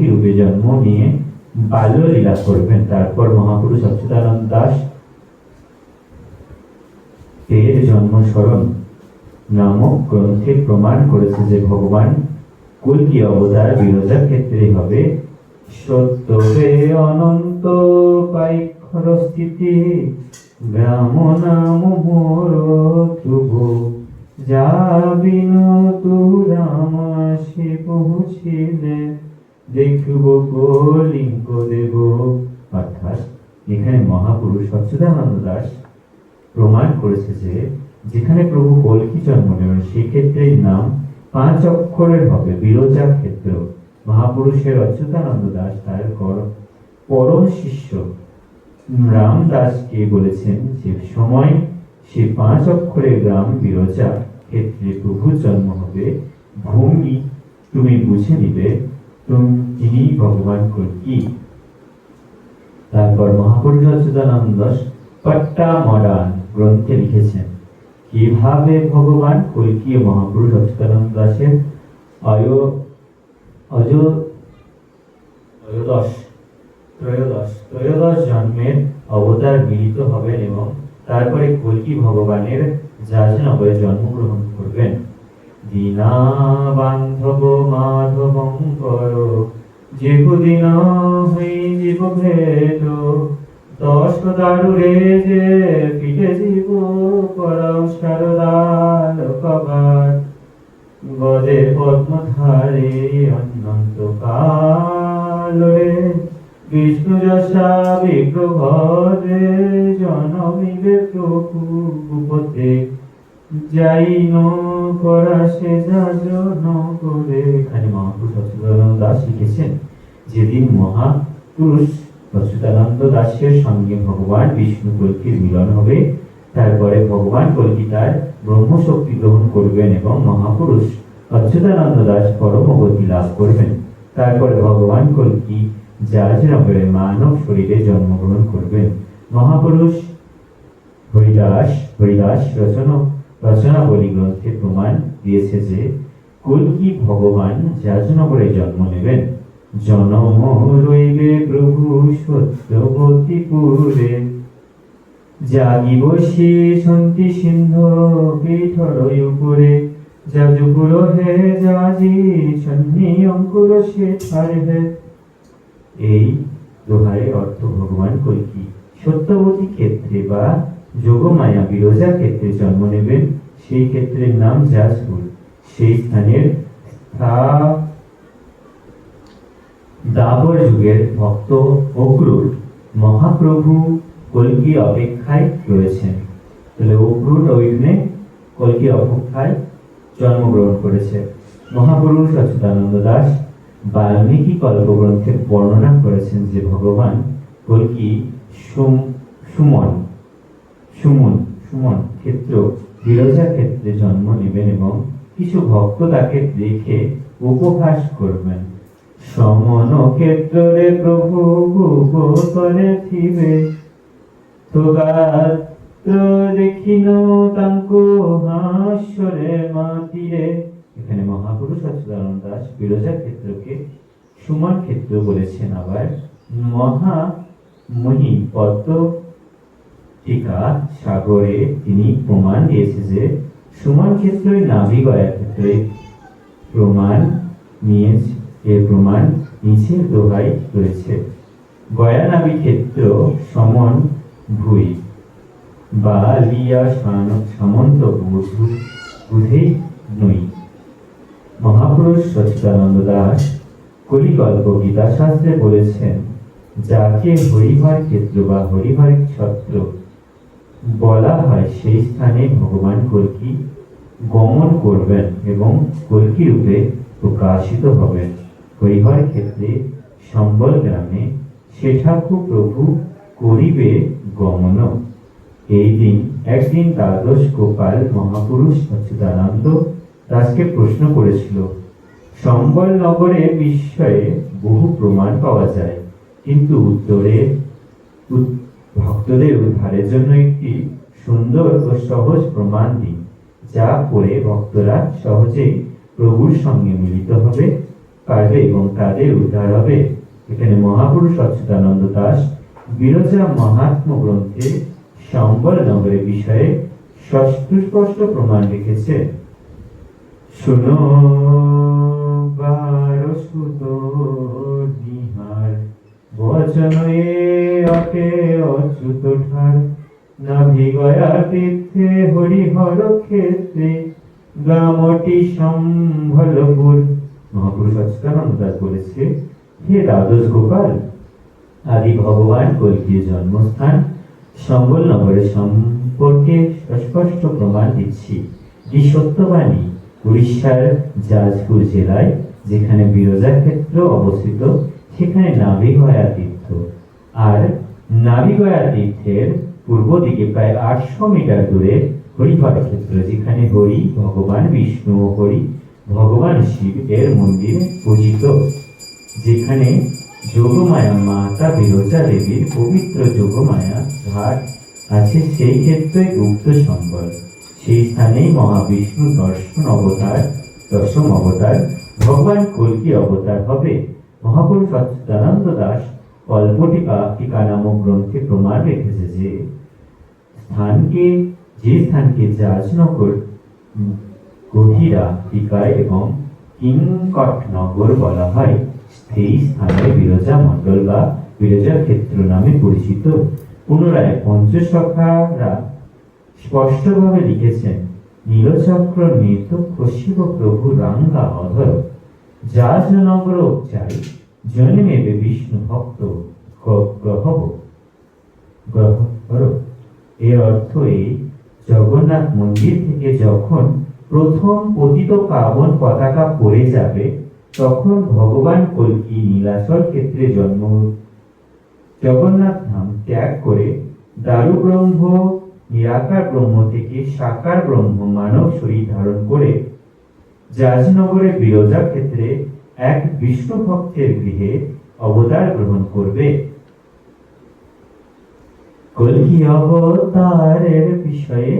রূপে জন্ম নিয়ে বাল্য লীলা করবেন। তারপর মহাপুরুষ অচ্যুতানন্দ দাস এর জন্মস্মরণ নামক গ্রন্থে প্রমাণ করেছে যে ভগবান কল্কি অবতার বিরজা ক্ষেত্রে হবে। সত্য হে অনন্ত পাইক্ষর স্থিতি, গ্রাম নাম মোর ধ্রুব, যা বিনু তু রাম আসি পৌঁছিলে, দেখব কলিঙ্গ দেব। অর্থাৎ এখানে মহাপুরুষ অচ্যুতানন্দ দাস প্রমাণ করেছে যে যেখানে প্রভু কল্কি জন্ম নেবেন, সেক্ষেত্রে নাম 5 অক্ষরের হবে, বিরজা ক্ষেত্র। মহাপুরুষের অচ্যুতানন্দ দাস তার পরম শিষ্য রামদাসকে বলেছেন যে সময় সে 5 অক্ষরের গ্রাম বিরজা ক্ষেত্রে প্রভু জন্ম হবে, ভূমি তুমি বুঝে নিবে, তিনি ভগবান কল্কি। তারপর মহাপুরুষ অচ্যুতানন্দ দাস পট্টা মডার্ন গ্রন্থে লিখেছেন কিভাবে ভগবান কল্কি ও মহাপুরুষ অচ্যুতানন্দ দাসের ত্রয়োদশ জন্মের অবতার মিলিত হবেন এবং তারপরে কল্কি ভগবানের যাজনগরে জন্মগ্রহণ করবেন। দীনা বান্ধব মাধবঙ্কর, যেহুদিন হই জীব ভেদ, 10 দারুরে যে পিঠে জীব করাও সারদার কবার, গদে পদ্মধারে অনন্ত কালে, বিষ্ণু যশা বিগ্রহে জনমিবে কুপতে যাই ন করাসে যাজন করে। এখানে মহাপুরুষ অচ্যুতানন্দ দাস লিখেছেন, যেদিন মহাপুরুষ অচ্যুতানন্দ দাসের সঙ্গে ভগবান বিষ্ণু কল্কির মিলন হবে, তারপরে ভগবান কল্কি তার ব্রহ্মশক্তি গ্রহণ করবেন এবং মহাপুরুষ অচ্যুতানন্দ দাস পরম গতি লাভ করবেন। তারপরে ভগবান কল্কি জাজনগরে মানব শরীরে জন্মগ্রহণ করবেন। মহাপুরুষ হরিদাস রচনাবলী গ্রন্থে প্রমাণ দিয়েছে যে কল্কি ভগবান জাজনগরে জন্ম নেবেন। জনম রইবে প্রভু সত্যবতীপুরে, জাগিব সে সন্তি সিন্ধ পীঠর উপরে, যাজপুর হে যাজি সন্নি অঙ্কুর সে ছাড়বে। এই দোহারে অর্থ ভগবান কল্কি সত্যবতী ক্ষেত্রে বা যোগমায়া বিরজা ক্ষেত্রে জন্ম নেবেন। সেই ক্ষেত্রের নাম যাজপুর। সেই স্থানের দাপর যুগের ভক্ত অক্রূর মহাপ্রভু কল্কি অপেক্ষায় রয়েছেন। তাহলে অক্রূর ওইখানে কল্কি অপেক্ষায় জন্মগ্রহণ করেছে। মহাপুরুষ অচ্যুতানন্দ দাস বাল্মীকি কল্পগ্রন্থে বর্ণনা করেছেন যে ভগবান কল্কি সুমন ক্ষেত্র বিরজা ক্ষেত্রে জন্ম নেবেন এবং কিছু ভক্ত তাকে দেখে উপহাস করবেন। সমন ক্ষেত্রে প্রভু গোপনে থিবে, তোগাত্র দেখিন তাঙ্কু হাস্যরে মাতিরে। এখানে মহাপুরুষ অচ্যুতানন্দ দাস বিরজা ক্ষেত্রকে সুমন ক্ষেত্র বলেছেন। আবার মহামহিম পদ্ম টিকা সাগরে তিনি প্রমাণ দিয়েছে যে সুমন ক্ষেত্রই নাভিগয়া ক্ষেত্রে প্রমাণ নিয়েছে। এর প্রমাণ নিচের দোহাই রয়েছে। গয়া নাভি ক্ষেত্র সমন ভুই বা লিয়া সামন্ত বুধেই নই। মহাপুরুষ সচ্চিদানন্দ দাস কলিকল্প গীতা শাস্ত্রে বলেছেন, যাকে হরিহর ক্ষেত্র বা হরিহর ছত্র বলা হয় সেই স্থানে ভগবান কল্কি গমন করবেন এবং কল্কি রূপে প্রকাশিত হবেন। হরিহর ক্ষেত্রে সম্বল গ্রামে সেঠাকু প্রভু করিবে গমন। একদিন দ্বাদশ গোপাল মহাপুরুষ অচ্যুতানন্দ দাসকে প্রশ্ন করেছিল, সম্বল নগরের বিষয়ে বহু প্রমাণ পাওয়া যায়, কিন্তু উত্তরে ভক্তদের উদ্ধারের জন্য একটি সুন্দর ও সহজ প্রমাণ দিন, যা পড়ে ভক্তরা সহজেই প্রভুর সঙ্গে মিলিত হবে পারবে এবং তাদের উদ্ধার হবে। এখানে মহাপুরুষ অচ্যুতানন্দ দাস বিরজা মাহাত্ম্য গ্রন্থে সম্বল নগরের বিষয়ে সুস্পষ্ট প্রমাণ রেখেছে। শুনো বারসুত নিহার বচন এ অকে অচ্যুত ঠার, নাভিগয়া তীর্থে হরিহর ক্ষেত্রে গ্রামটি সম্বলপুর। মহাপুরুষ অচ্যুতানন্দ দাস বলেছে, হে দ্বাদশ গোপাল, আদি ভগবান কল্কির জন্মস্থান সম্বল নগরের সম্পর্কে স্পষ্ট প্রমাণ দিচ্ছি। এই সত্যবাণী উড়িষ্যার জাজপুর জেলায় যেখানে বিরজা ক্ষেত্র অবস্থিত, সেখানে নাভিগয়া তীর্থ, আর নাভিগয়া তীর্থের পূর্ব দিকে প্রায় 800 মিটার দূরে হরিহর ক্ষেত্র, যেখানে হরি ভগবান বিষ্ণু ও হরি ভগবান শিব এর মন্দির পূজিত, যেখানে যোগমায়া মাতা বিরজা দেবীর পবিত্র যোগমায়া ঘাট আছে, সেই ক্ষেত্রে গুপ্ত সম্বল। সেই স্থানেই মহাবিষ্ণু দশম অবতার ভগবান কল্কি অবতার হবে। মহাপুরুষ অচ্যুতানন্দ দাস কল্পটিকা নামক গ্রন্থে প্রমাণ রেখেছে যে স্থানকে জাজনগর, গভীরা টিকায় এবং কিঙ্কট নগর বলা হয়। সেই স্থানে বিরজা মণ্ডল বা বিরজা ক্ষেত্র নামে পরিচিত। পুনরায় পঞ্চসখারা স্পষ্টভাবে লিখেছেন, নীলচক্র নির্দক্ষ শিব প্রভু রাঙ্গা অধর, জাজনগর চাই জন্মেবে বিষ্ণু ভক্ত গ্রহ। এর অর্থ এই মন্দির থেকে যখন প্রথম পতিত পাবন পতাকা পড়ে যাবে, তখন ভগবান কল্কি নীলাচল ক্ষেত্রে জগন্নাথ ধাম ত্যাগ করে দারু ব্রহ্ম নিরাকার ব্রহ্ম থেকে সাকার ব্রহ্ম মানব শরীর ধারণ করে জাজনগরে বিরজা ক্ষেত্রে এক বিষ্ণু ভক্তের গৃহে অবতার গ্রহণ করবে। কল্কি অবতারের বিষয়ে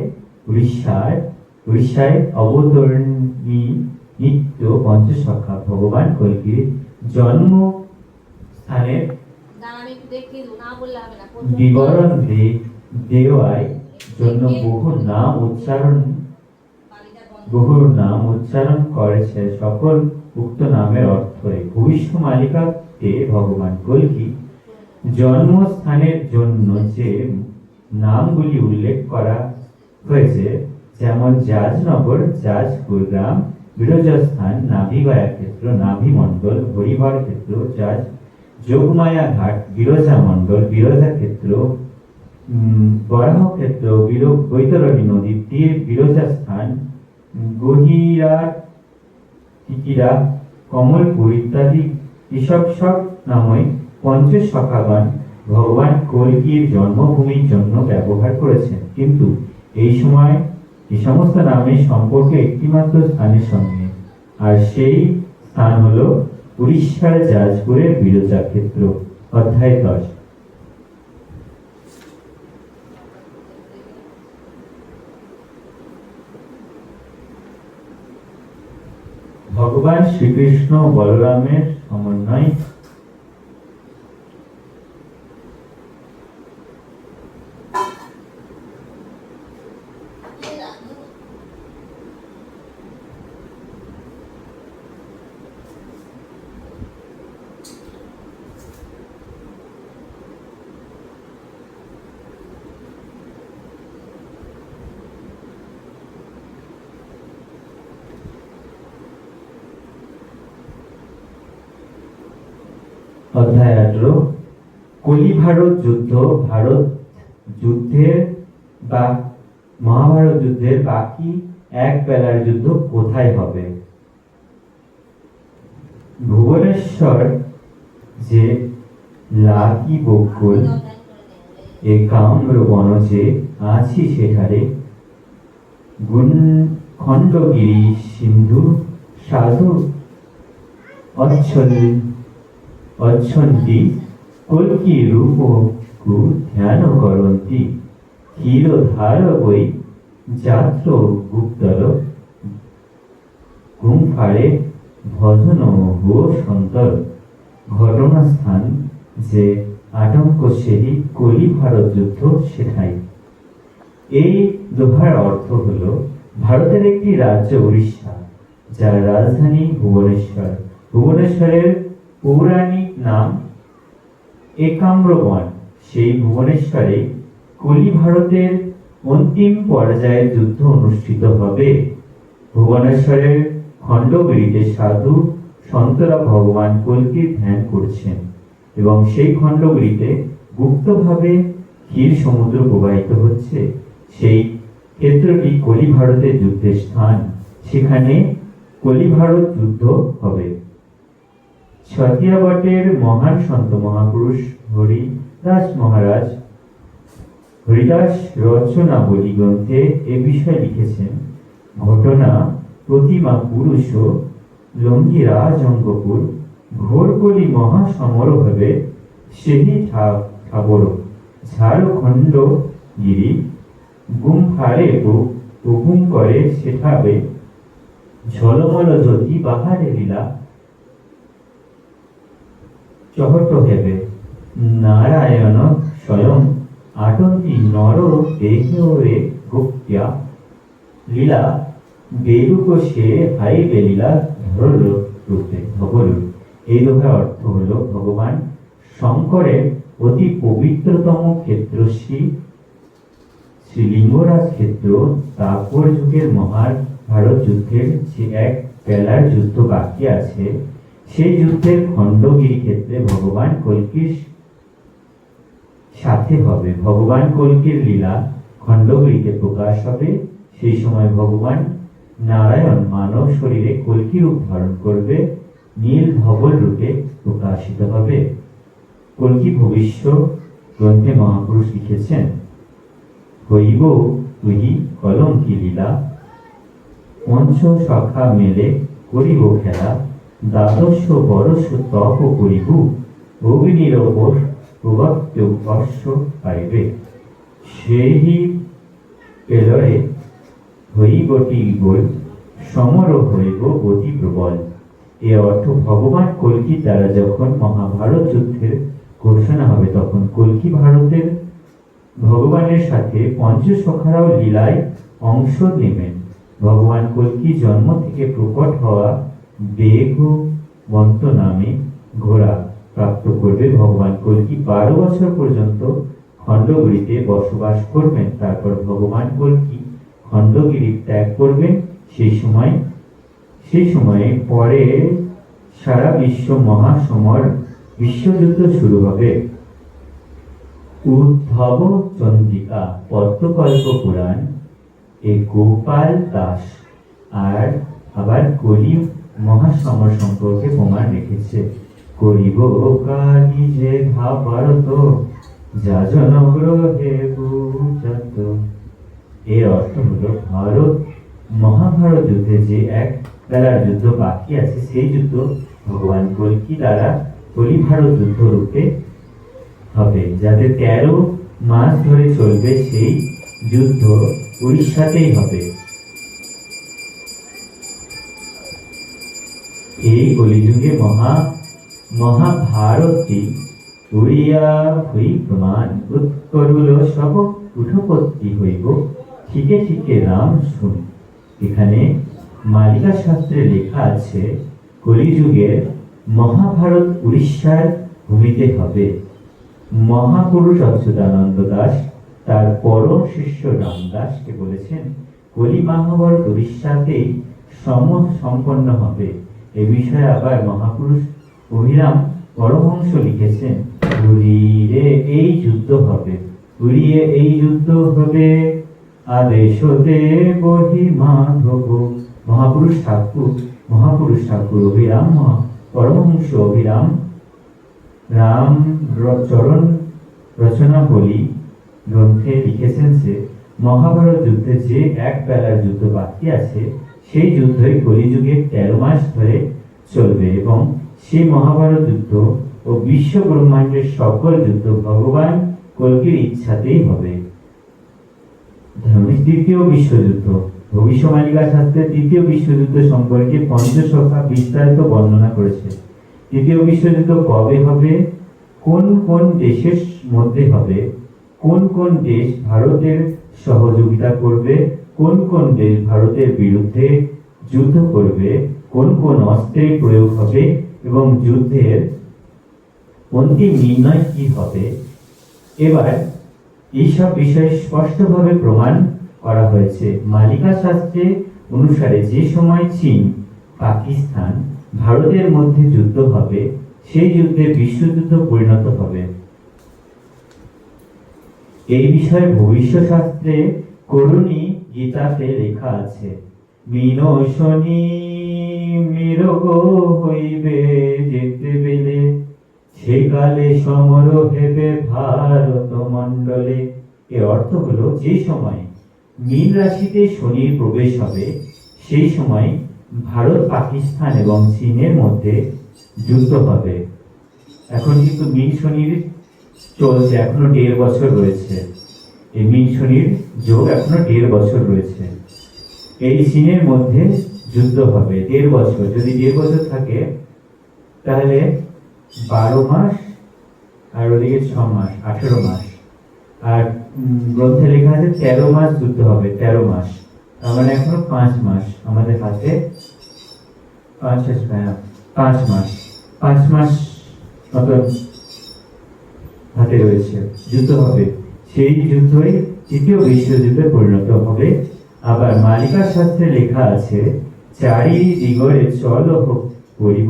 উড়িষ্যায় অবতরণী নিত্য পঞ্চসখা ভগবান কল্কির জন্ম স্থানের বিবরণ দেওয়ার জন্য বহু নাম উচ্চারণ করেছে। সকল উক্ত নামের অর্থ ভবিষ্য মালিকাতে ভগবান কল্কি জন্মস্থানের জন্য যে নামগুলি উল্লেখ করা হয়েছে, যেমন জাজনগর, জাজপুর গ্রাম, বিরজাস্থান, নাভিগয়া ক্ষেত্র, নাভি মণ্ডল, হরিহর ক্ষেত্র, যোগমায়া ঘাট, বিরজা মণ্ডল, বিরজা ক্ষেত্র, বরাহ ক্ষেত্র, বৈতরণী নদীর তীর, বিরজা স্থান, গহিরা, টিকিরা, কমলপুর ইত্যাদি এসব সব নামে পঞ্চসখাগণ ভগবান কল্কির জন্মভূমির জন্য ব্যবহার করেছেন। কিন্তু এই সময় এই সমস্ত নামের সম্পর্ক একটিমাত্র স্থানের সঙ্গে, আর সেই স্থান হলো উড়িষ্যার জাজপুরের বিরজা ক্ষেত্র। অধ্যায় 10। ভগবান শ্রীকৃষ্ণ বলরামের সমন্বয়। অধ্যায় 18। কলি ভারত যুদ্ধ। ভারত যুদ্ধের বা মহাভারত যুদ্ধের বাকি এক বেলার যুদ্ধ কোথায় হবে? ভুবনেশ্বর যে লাগি বকুল একাম্র বনজে আছি সেঠারে খণ্ডগিরি সিন্ধু সাধু অচ্ছন্তি কল্কি রূপকু ধ্যান করন্তি ক্ষীরধার বৈ যাত্র গুপ্তর গুম্ফারে ভজন হুয় সন্তর। ঘটনাস্থান যে আতঙ্ক সেই কলি ভারত যুদ্ধ সেটাই। এই দোহার অর্থ হলো ভারতের একটি রাজ্য উড়িষ্যা, যার রাজধানী ভুবনেশ্বর। ভুবনেশ্বরের পৌরাণিক নাম একাম্রবন। সেই ভুবনেশ্বরে কলি ভারতের অন্তিম পর্যায়ের যুদ্ধ অনুষ্ঠিত হবে। ভুবনেশ্বরের খণ্ডগিরিতে সাধু সন্তরা ভগবান কল্কির ধ্যান করছেন এবং সেই খণ্ডগিরিতে গুপ্তভাবে ক্ষীর সমুদ্র প্রবাহিত হচ্ছে। সেই ক্ষেত্রটি কলি ভারতের যুদ্ধের স্থান। সেখানে কলি ভারত যুদ্ধ হবে। ছতিয়াবটের মহান সন্ত মহাপুরুষ হরিদাস রচনাবলী গ্রন্থে এ বিষয়ে লিখেছেন। ঘটনা প্রতিমা পুরুষ লঙ্ঘিরা জঙ্গপুর ঘোর কলি মহাসমরভাবে সেই ঠাবর ঝাড়খণ্ড গিরি গুম্ফারে হুকুম করে সেঠাবে ঝলমল জ্যোতি বাহারে লীলা চহট হেবে নারায়ণ স্বয়ং আটন্তি নর দেহে গুপ্ত্যা লীলা বেরুক সে হাইবে লীলা ধরল রূপে ধবল। এই দোহার অর্থ হলো ভগবান শঙ্করের অতি পবিত্রতম ক্ষেত্র শ্রীলিঙ্গরাজ ক্ষেত্র তারপর যুগের মহাভারত যুদ্ধের যে এক বেলার যুদ্ধ বাকি আছে, সেই যুদ্ধের খণ্ডগিরি ক্ষেত্রে ভগবান কল্কির সাথে হবে। ভগবান কল্কির লীলা খণ্ডগিরিতে প্রকাশ হবে। সেই সময় ভগবান নারায়ণ মানব শরীরে কল্কি রূপ ধারণ করবে, নীল ধবল রূপে প্রকাশিত হবে। কল্কি ভবিষ্য গ্রন্থে মহাপুরুষ লিখেছেন, হইব তুহি কলঙ্কি লীলা, পঞ্চ সখা মেলে করিব খেলা, দ্বাদশ বরষ তপ করিব, অগ্নির ওপর প্রবক্ত অশ্ব পাইবে, সেই পেলরে হইবটি গোল, সমর হইব অতি প্রবল। এ অর্থ ভগবান কল্কির দ্বারা যখন মহাভারত যুদ্ধের ঘোষণা হবে, তখন কল্কি ভারতের ভগবানের সাথে পঞ্চসখারাও লীলায় অংশ নেবেন। ভগবান কল্কি জন্ম থেকে প্রকট হওয়া বেগবন্ত নামে ঘোড়া প্রাপ্ত করবে। ভগবান কল্কি 12 বছর পর্যন্ত খণ্ডগিরিতে বসবাস করবেন। তারপর ভগবান কল্কি খণ্ডগিরি ত্যাগ করবেন। সেই সময়ে পরে সারা বিশ্ব মহাসমর বিশ্বযুদ্ধ শুরু হবে। উদ্ধব চন্দ্রিকা, পদ্মকল্প পুরাণ, এ গোপাল দাস আবার কলি মহাসমর সম্পর্কে প্রমাণ রেখেছে। করিব কালি যে ভারত, যাজন গ্রহে বুঝাত। এর অর্থ হলো ভারত মহাভারত যুদ্ধে যে এক বেলার যুদ্ধ বাকি আছে, সেই যুদ্ধ ভগবান কল্কি দ্বারা কলি ভারত যুদ্ধ রূপে হবে, যাতে 13 মাস ধরে চলবে। সেই যুদ্ধ উড়িষ্যাতেই হবে। এই কলিযুগে মহাভারতটি উড়িয়া হই প্রমাণ, উৎকরুল সব উঠপত্তি হইব, ঠিকে ঠিকে রাম শুন। এখানে মালিকা শাস্ত্রে লেখা আছে, কলিযুগের মহাভারত উড়িষ্যার ভূমিতে হবে। মহাপুরুষ অচ্যুতানন্দ দাস তার পরম শিষ্য রামদাসকে বলেছেন, কলি মহাভারত উড়িষ্যাতেই সম্পন্ন হবে। এ বিষয়ে আবার মহাপুরুষ অভিরাম পরমহংস লিখেছেন, উড়িয়ে এই যুদ্ধ হবে, উড়িয়ে এই যুদ্ধ হবে, আদেশ দে বহি মাধব। মহাপুরুষ ঠাকুর অভিরাম পরমহংস অভিরাম রাম চরণ রচনা বলি গ্রন্থে লিখেছেন যে, মহাভারত যুদ্ধে যে এক বেলার যুদ্ধ বাকি আছে, সেই যুদ্ধই কলিযুগে 13 মাস ধরে চলবে এবং সেই মহাভারত যুদ্ধ ও বিশ্ব ব্রহ্মাণ্ডের সকল যুদ্ধ ভগবান কল্কির ইচ্ছাতেই হবে। দ্বিতীয় বিশ্বযুদ্ধ, ভবিষ্যমালিকা শাস্ত্রের তৃতীয় বিশ্বযুদ্ধ সম্পর্কে পঞ্চসখা বিস্তারিত বর্ণনা করেছে। তৃতীয় বিশ্বযুদ্ধ কবে হবে, কোন কোন দেশের মধ্যে হবে, কোন কোন দেশ ভারতের সহযোগিতা করবে, কোন কোন দেশ ভারতের বিরুদ্ধে যুদ্ধ করবে, কোন কোন অস্ত্রের প্রয়োগ হবে এবং যুদ্ধের অন্তিম নির্ণয় কি হবে। এবার এইসব বিষয় স্পষ্টভাবে প্রমাণ করা হয়েছে। মালিকা শাস্ত্রে অনুসারে যে সময় চীন, পাকিস্তান, ভারতের মধ্যে যুদ্ধ হবে, সেই যুদ্ধে বিশ্বযুদ্ধ পরিণত হবে। এই বিষয়ে ভবিষ্য শাস্ত্রে করুণী গীতাতে লেখা আছে, মিন শনি মৃগ হইবে যেতে বেলে, সে কালে সমর হেবে ভারত মণ্ডলে। এর অর্থ হলো, যে সময় মীন রাশিতে শনির প্রবেশ হবে, সেই সময় ভারত, পাকিস্তান এবং চীনের মধ্যে যুদ্ধ হবে। এখন কিন্তু মীন শনির চলছে, এখনো 1.5 বছর রয়েছে। এই মীন শনির যোগ এখনো 1.5 বছর রয়েছে। এই চীনের মধ্যে যুদ্ধ হবে 1.5 বছর। যদি 1.5 বছর থাকে তাহলে 12 মাস আর ওদিকে 6 মাস, 18 মাস। আর গ্রন্থে লেখা আছে 13 মাস যুদ্ধ হবে, 13 মাস। তার মানে এখনো 5 মাস আমাদের হাতে, 5 মাস মতো হাতে রয়েছে, যুদ্ধ হবে। সেই যুদ্ধই তৃতীয় বিশ্বযুদ্ধে পরিণত হবে। আবার মালিকা শাস্ত্রে লেখা আছে, চারি দিগরে চল করিব,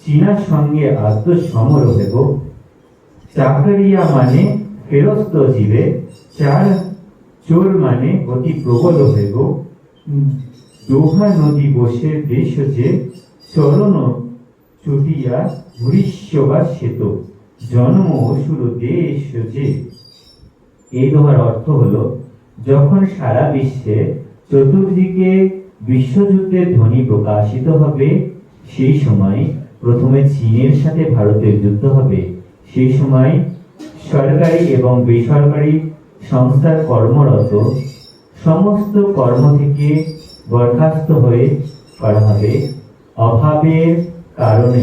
চীনার সঙ্গে আদ্য সমর হেব, চাকরিয়া মানে ফেরস্ত জীবে, চোর মানে অতি প্রবল হইব, দোহা নদী বসে দেশ যে চরণ চটিয়া ভূরিষ্য বা শ্বেত জন্ম অসুর দেশ যে। এই দোহার অর্থ হলো, যখন সারা বিশ্বে চতুর্দিকে বিশ্বযুদ্ধের ধ্বনি প্রকাশিত হবে, সেই সময় প্রথমে চীনের সাথে ভারতের যুদ্ধ হবে। সেই সময় সরকারি এবং বেসরকারি সংস্থার কর্মরত সমস্ত কর্ম থেকে বরখাস্ত হয়ে করা হবে। অভাবের কারণে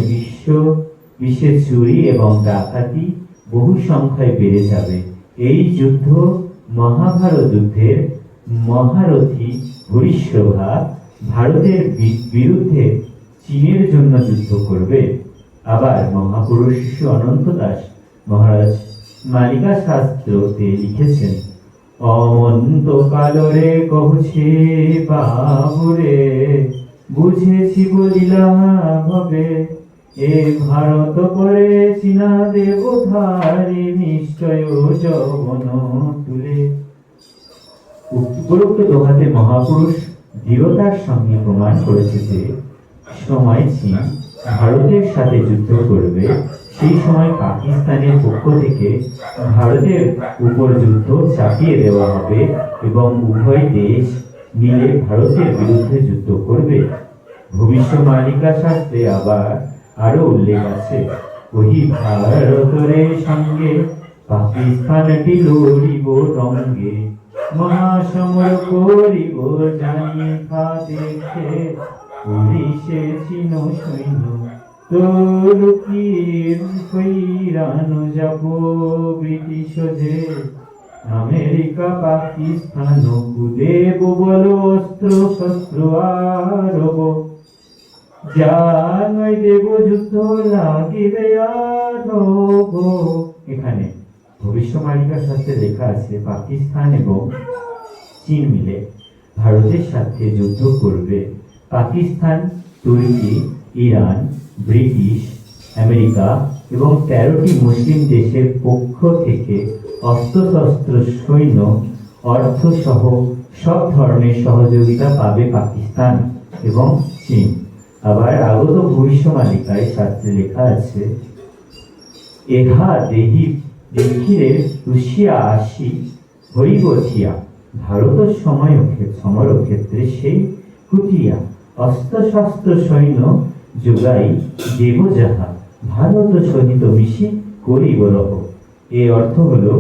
বিশ্বের চুরি এবং ডাকাতি বহু সংখ্যায় বেড়ে যাবে। এই যুদ্ধ মহাভারত যুদ্ধের মহারথী হরিশ্রভা ভারতের বিরুদ্ধে চীনের জন্য যুদ্ধ করবে। আবার মহাপুরুষ শিশু অনন্ত দাস মহারাজ মালিকা শাস্ত্রতে লিখেছেন, অনন্ত কালরে কহছে বাবুরে, বুঝেছি বলিলা ভাবে, এ ভারত করে চীনা দেবধারী নিশ্চয় যবন তুলে। উপরোক্ত দোহাতে মহাপুরুষ দৃঢ়তার সঙ্গে প্রমাণ করেছে যে সময় চীন ভারতের সাথে যুদ্ধ করবে, সেই সময় পাকিস্তানের পক্ষ থেকে ভারতের উপর যুদ্ধ চাপিয়ে দেওয়া হবে এবং উভয় দেশ মিলে ভারতের বিরুদ্ধে যুদ্ধ করবে। ভবিষ্যমালিকা শাস্ত্রে আবার আরো উল্লেখ আছে, ওই ভারতের সঙ্গে পাকিস্তানটি লড়িব রঙ্গে, মহাসমর করিব জানি দেখে, পুলিশে ছিন সৈন্য তোলুকির হইরানো যাব ব্রিটিশ যে, আমেরিকা পাকিস্তান কুদেব বল অস্ত্র শস্ত্র আরব, জানাই দেব যুদ্ধ লাগিবে আরব। এখানে ভবিষ্যমালিকা শাস্ত্রে লেখা আছে, পাকিস্তান এবং চীন মিলে ভারতের সাথে যুদ্ধ করবে। পাকিস্তান, তুর্কি, ইরান, ব্রিটিশ, আমেরিকা এবং 13টি মুসলিম দেশের পক্ষ থেকে অস্ত্রশস্ত্র, সৈন্য, অর্থ সহ সব ধরনের সহযোগিতা পাবে পাকিস্তান এবং চীন। আবার আগত ভবিষ্যমালিকায় শাস্ত্রে লেখা আছে, এহা দেখিরে রুশিয়া আসি হইব থিয়া, ভারত সমরক্ষেত্রে সেই কুটিয়া, অস্ত্রশস্ত্র সৈন্য যোগাই দেব যাহা, ভারত সহিত মিশি করিব রহ। এর অর্থ হলো,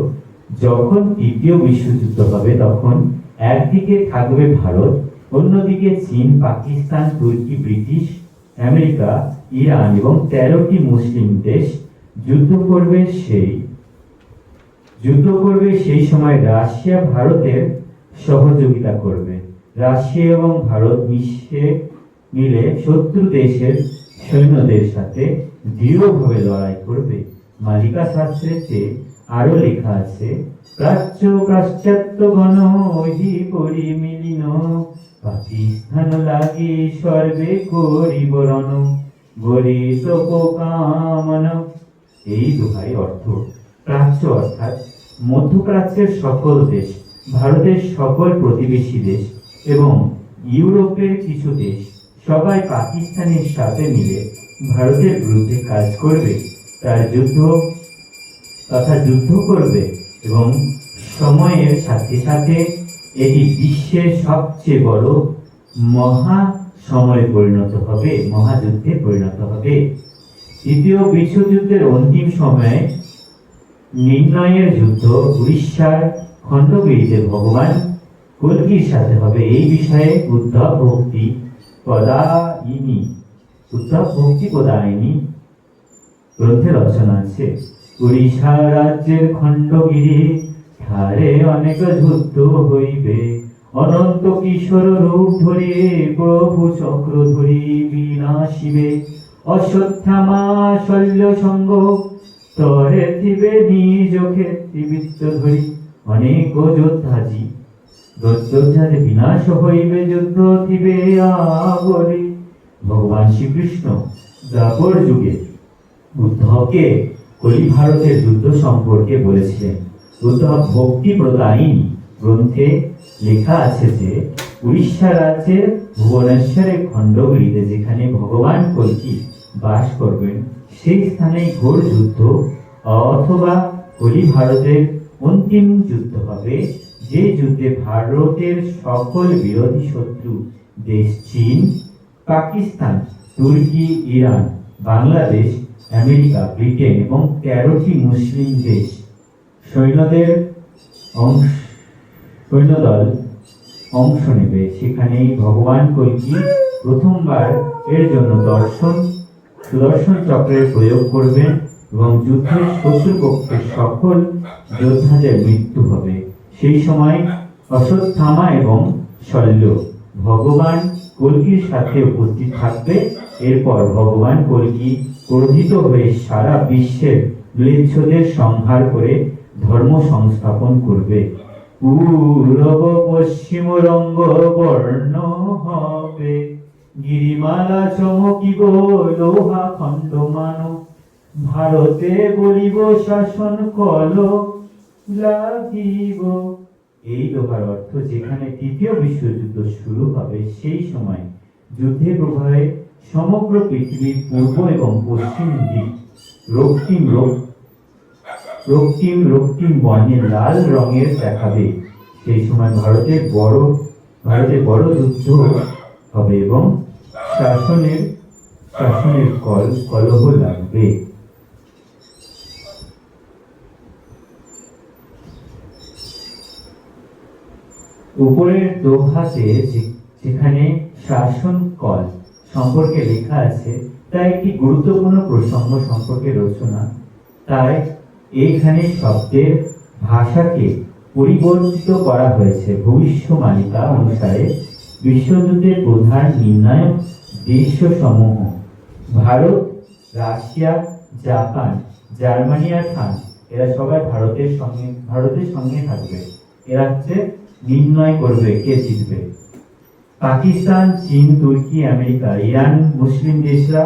যখন তৃতীয় বিশ্বযুদ্ধ হবে তখন একদিকে থাকবে ভারত, অন্যদিকে চীন, পাকিস্তান, তুর্কি, ব্রিটিশ, আমেরিকা, ইরান এবং 13টি মুসলিম দেশ যুদ্ধ করবে। সেই সময় রাশিয়া ভারতের সহযোগিতা করবে। রাশিয়া এবং ভারত মিলে শত্রু দেশের সৈন্যদের সাথে দৃঢ়ভাবে লড়াই করবে। মালিকা শাস্ত্রেতে আরো লেখা আছে, প্রাচ্য পাশ্চাত্য গণ ওহি করি মিলিন, পাকিস্তান লাগি সর্বে করিব রণ, গরিত কামন। এই দোহাই অর্থ, প্রাচ্য অর্থাৎ মধ্যপ্রাচ্যের সকল দেশ, ভারতের সকল প্রতিবেশী দেশ এবং ইউরোপের কিছু দেশ সবাই পাকিস্তানের সাথে মিলে ভারতের বিরুদ্ধে কাজ করবে, তার যুদ্ধ করবে এবং সময়ের সাথে সাথে এটি বিশ্বের সবচেয়ে বড় মহাসমরে পরিণত হবে, মহাযুদ্ধে পরিণত হবে। তৃতীয় বিশ্বযুদ্ধের অন্তিম সময়ে নির্ণয়ের যুদ্ধ উড়িষ্যার খণ্ডগিরিতে ভগবান কল্কির সাথে হবে। এই বিষয়ে উদ্ধব ভক্তি প্রদায়িনী গ্রন্থে রচনা আছে। উড়িষ্যা রাজ্যের খণ্ডগিরি ধারে অনেক যুদ্ধ হইবে, অনন্ত কিশোর রূপ ধরিয়ে প্রভু চক্র ধরি বিনাশিবে, অশ্বত্থামা শল্য সঙ্গ তরে থিবে নিজ ক্ষেত্রবৃত্ত ধরি, অনেক যোদ্ধাদের বিনাশ হইবে, যুদ্ধ থিবে আগরে। ভগবান শ্রীকৃষ্ণ দ্বাপর যুগে উদ্ধবকে কলি ভারতের যুদ্ধ সম্পর্কে বলেছিলেন। উদ্ধব ভক্তি প্রদায়িনী গ্রন্থে লেখা আছে যে উড়িষ্যা রাজ্যের ভুবনেশ্বরের খণ্ডগিরিতে যেখানে ভগবান কল্কি বাস করবেন সেই স্থানে ঘোর যুদ্ধ অথবা কলি ভারতের অন্তিম যুদ্ধ হবে, যে যুদ্ধে ভারতের সকল বিরোধী শত্রু দেশ চীন, পাকিস্তান, তুর্কি, ইরান, বাংলাদেশ, আমেরিকা, ব্রিটেন এবং 13টি মুসলিম দেশ সৈন্যদল অংশ নেবে। সেখানেই ভগবান কল্কি প্রথমবার এর জন্য সুদর্শন চক্রের প্রয়োগ করবেন এবং যুদ্ধের শত্রুপক্ষের সকল যোদ্ধাদের মৃত্যু হবে। সেই সময় অশ্বত্থামা এবং শল্য ভগবান কল্কির সাথে উপস্থিত থাকবে। এরপর ভগবান কল্কি ক্রোধিত হয়ে সারা বিশ্বের ম্লেচ্ছদের সংহার করে ধর্ম সংস্থাপন করবে। পূর্ব পশ্চিম রঙ্গ বর্ণ হবে, গিরিমালা চমকিব লোহা খণ্ড মানব, ভারতে বলিব শাসন কল লাগিব। এই লোহার অর্থ যেখানে তৃতীয় বিশ্বযুদ্ধ শুরু হবে সেই সময় যুদ্ধের প্রভাবে সমগ্র পৃথিবীর পূর্ব এবং পশ্চিম দিক রক্তিম বর্ণের লাল রঙের দেখাবে। সেই সময় ভারতে বড় যুদ্ধ হবে এবং শাসনের কলহ লাগবে। উপরের দোহাতে যেখানে শাসন কল সম্পর্কে লেখা আছে তা একটি গুরুত্বপূর্ণ প্রসঙ্গ সম্পর্কে রচনা, তাই এইখানে শব্দের ভাষাকে পরিবর্তিত করা হয়েছে। ভবিষ্যবাণিতা অনুসারে বিশ্বযুদ্ধের প্রধান নির্ণায়ক দেশসমূহ ভারত, রাশিয়া, জাপান, জার্মানি আর ফ্রান্স, এরা সবাই ভারতের সঙ্গে থাকবে। এরা হচ্ছে নির্ণয় করবে কে জিতবে। পাকিস্তান, চীন, তুর্কি, আমেরিকা, ইরান, মুসলিম দেশরা,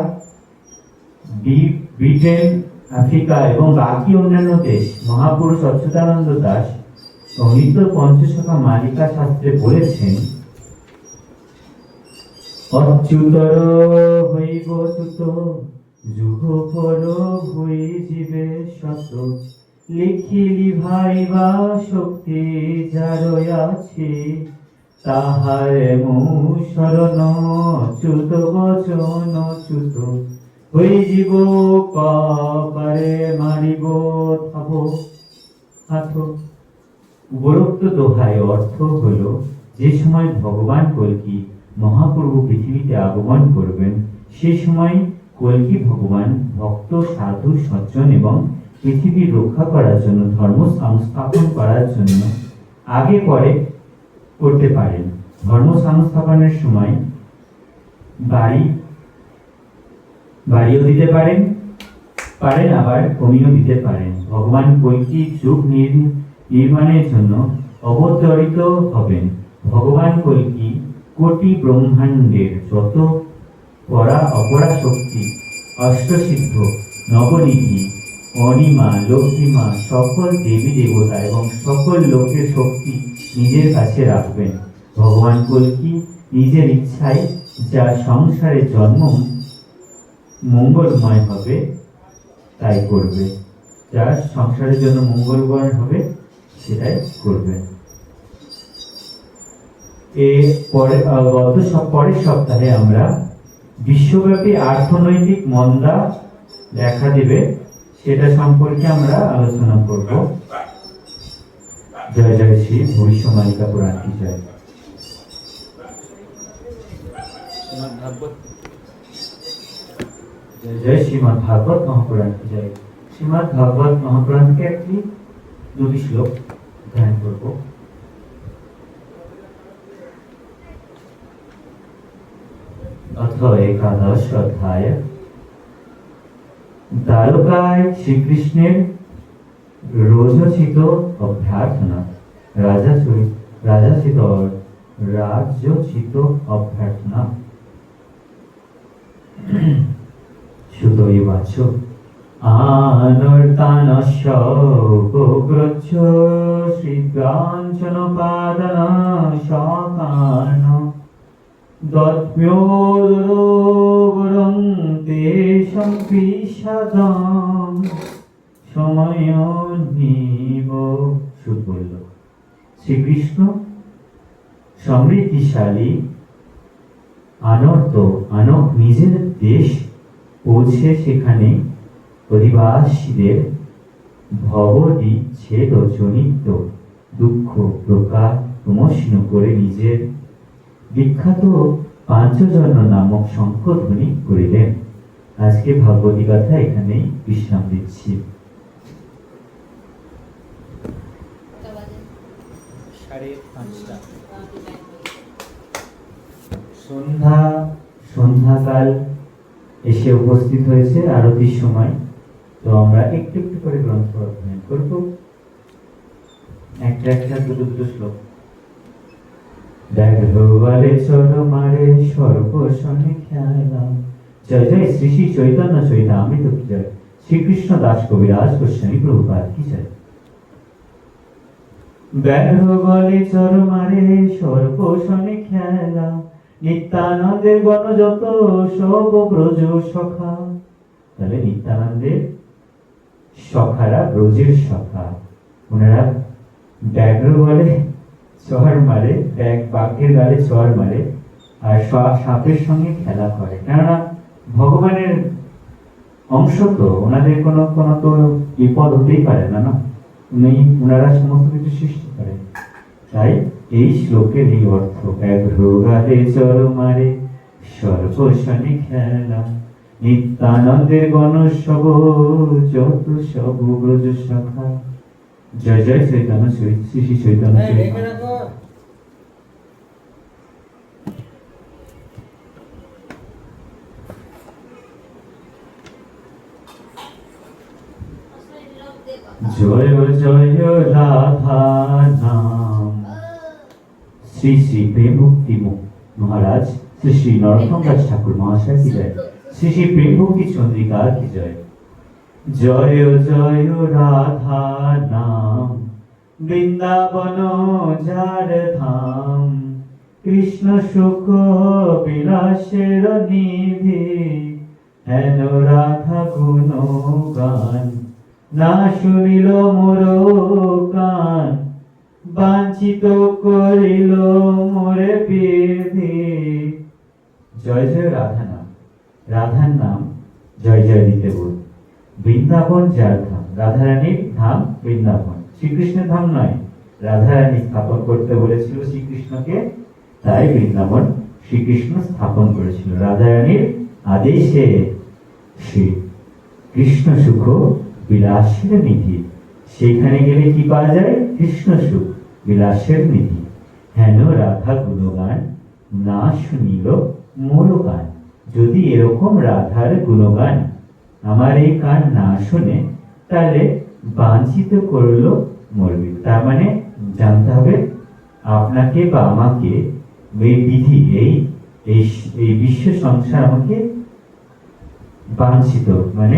ব্রিটেন, আফ্রিকা এবং বাকি অন্যান্য দেশ। মহাপুরুষ অচ্যুতানন্দ দাস অমৃত পঞ্চশখা মালিকা শাস্ত্রে বলেছেন, অচ্যুতর হইব চ্যুত, যুগ পর হই জীবে শত, লিখিলি ভাইবা শক্তি যার আছে, তাহার শরণ চ্যুত বচন চ্যুত, হই জীব কপারে মারিব থাব হাত। উপরোক্ত দোহায় অর্থ হলো, যে সময় ভগবান কল্কি মহাপ্রভু পৃথিবীতে আগমন করবেন সে সময় কল্কি ভগবান ভক্ত, সাধু, সজ্জন এবং পৃথিবী রক্ষা করার জন্য, ধর্ম সংস্থাপন করার জন্য আগে পরে করতে পারেন। ধর্ম সংস্থাপনের সময় বাড়িও দিতে পারেন, আবার কমিয়েও দিতে পারেন। ভগবান কল্কি যুগ নির্মাণের জন্য অবতরিত হবেন। ভগবান কল্কি কোটি ব্রহ্মাণ্ডের যত অপরা শক্তি, অষ্টসিদ্ধ, নবনিধি, অনিমা, লক্ষ্মীমা, সকল দেবী দেবতা এবং সকল লোকের শক্তি নিজের কাছে রাখবেন। ভগবান কল্কি নিজের ইচ্ছায় যা সংসারের জন্ম মঙ্গলময় হবে তাই করবে, যা সংসারের জন্য মঙ্গলময় হবে সেটাই করবে। পরের সপ্তাহে আমরা বিশ্বব্যাপী অর্থনৈতিক মন্দা দেখা দেবে সেটা সম্পর্কে আমরা আলোচনা করব। জয় জয় শ্রী ভবিষ্যমালিকা পুরাণ কি জয়। জয় জয় শ্রীমদ ভাগবত মহাপুরাণ কি জয়। শ্রীমদ ভাগবত মহাপুরাণ থেকে একটি দুটি শ্লোক ধ্যান করব। অথ একাদশ অধ্যায়। দ্বারকায় শ্রীকৃষ্ণের রোজচিত অভ্যর্থনা। রাজচিত অভ্যর্থনা। সুতোই বাচ আনর্তানস্য গোগ্রচ্ছ শ্রীকাঞ্চন পাদন সকার্ণ দত্ম্যোদরং তেষাং বিষাদং সময় নিব। সুদ বলল, শ্রীকৃষ্ণ সমৃদ্ধিশালী আনক নিজের দেশ পৌঁছে সেখানে অধিবাসীদের ভববিচ্ছেদ জনিত দুঃখ প্রমোশন করে নিজের বিখ্যাত পাঞ্চজন্য নামক শঙ্খধ্বনি করিলেন। আজকে ভাগবতী কথা এখানেই বিশ্রাম দিচ্ছি। সাড়ে 5টা। সন্ধ্যাকাল এসে উপস্থিত হয়েছে, আরতির সময়। তো আমরা একটু একটু করে গ্রন্থ অধ্যয়ন করব, একটা দুটো শ্লোক। ব্যাঘ্রবালে চর মারে সর্বসনে খেলা। জয় জয় শ্রী শ্রী চৈতন্য চৈতামৃত কি জয়। শ্রীকৃষ্ণ দাস কবিরাজ গোস্বামী প্রভুপাদ কি জয়। ব্যাঘ্রবালে চর মারে সর্বসনে খেলা, নিত্যানন্দের গণ যত সব ব্রজ সখা। তাহলে নিত্যানন্দের সখারা ব্রজের সখা, ওনারা ব্যাঘ্র বলে চর মারে, বাঘের গালে চর মারে, আর সাপের সঙ্গে খেলা করে। কেননা ভগবানের অংশ তো, ওনাদের কোনো তো বিপদ হতেই পারে না, না ওনারা সমস্ত কিছু সৃষ্টি করেন। তাই এই শ্লোকের এই অর্থ, ব্যাঘ্র গালে চর মারে সর্বসনে খেলা, নিত্যানন্দের গণ সব যত সব ব্রজ সখা। জয় জয় চৈতন্য শ্রী শ্রী চৈতন্য চৈতন্য। জয় জয় রাধা নাম। শ্রী শ্রী প্রেম ভক্তি মহারাজ শ্রী শ্রী নরোত্তম দাস ঠাকুর মহাশয় কি জয়। শ্রী শ্রী প্রেম ভক্তি চন্দ্রিকা কি জয়। জয় জয় রাধা নাম, বৃন্দাবন যার ধাম, কৃষ্ণ সুখ বিলাসের নিধি, হেন রাধা গুণ গান, না শুনিল মোর কান, বাঞ্ছিত করিল মোরে বিধি। জয় জয় রাধা নাম, রাধার নাম জয় জয় দিতে বল। বৃন্দাবন যার ধাম, রাধারানীর ধাম বৃন্দাবন, শ্রীকৃষ্ণের ধাম নয়। রাধারানী স্থাপন করতে বলেছিল শ্রীকৃষ্ণকে, তাই বৃন্দাবন শ্রীকৃষ্ণ স্থাপন করেছিল রাধারানীর আদেশে। শ্রী কৃষ্ণ সুখ বিলাসের নিধি, সেখানে গেলে কি পাওয়া যায়? কৃষ্ণ সুখ বিলাসের নিধি, হেন রাধা গুণগান, না শুনিল মোর গান। যদি এরকম রাধার গুণগান আমার এই কান না শুনে, তাহলে বাঞ্ছিত করলো মরবি। তার মানে জানতে হবে আপনাকে বা আমাকে, এই বিধি, এই বিশ্ব সংসার আমাকে বাঞ্ছিত, মানে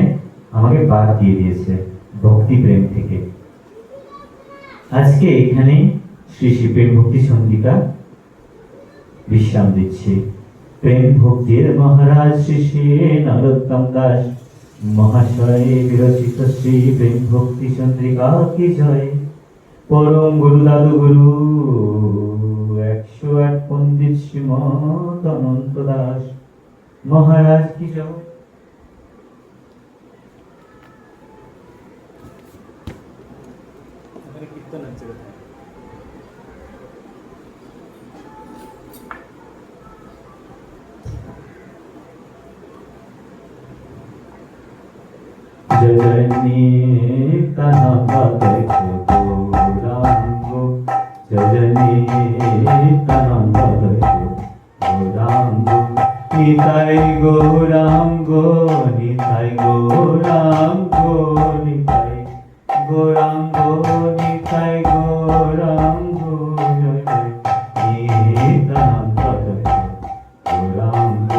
আমাকে বাদ দিয়ে দিয়েছে ভক্তি প্রেম থেকে। আজকে এখানে শ্রী শ্রী প্রেম ভক্তি চন্দ্রিকা বিশ্রাম দিচ্ছে। প্রেম ভক্তির মহারাজ শ্রী শ্রী নরোত্তম দাস মহাশয় বিরচিত শ্রী প্রেম ভক্তি চন্দ্রিকা কি জয়। পরম গুরু দাদু গুরু 108 পণ্ডিত শ্রীমৎ অনন্ত দাস মহারাজ কি জয়। কীর্তন হচ্ছে। জয় জয় নিত্যানন্দ গৌরাঙ্গ, জয় জয় নিত্যানন্দ গৌরাঙ্গ, নিতাই গৌরাঙ্গ, নিতাই গৌরাঙ্গ, নিতাই গৌরাঙ্গ, নিতাই গৌরাঙ্গ, জয় জয় নিত্যানন্দ গৌরাঙ্গ।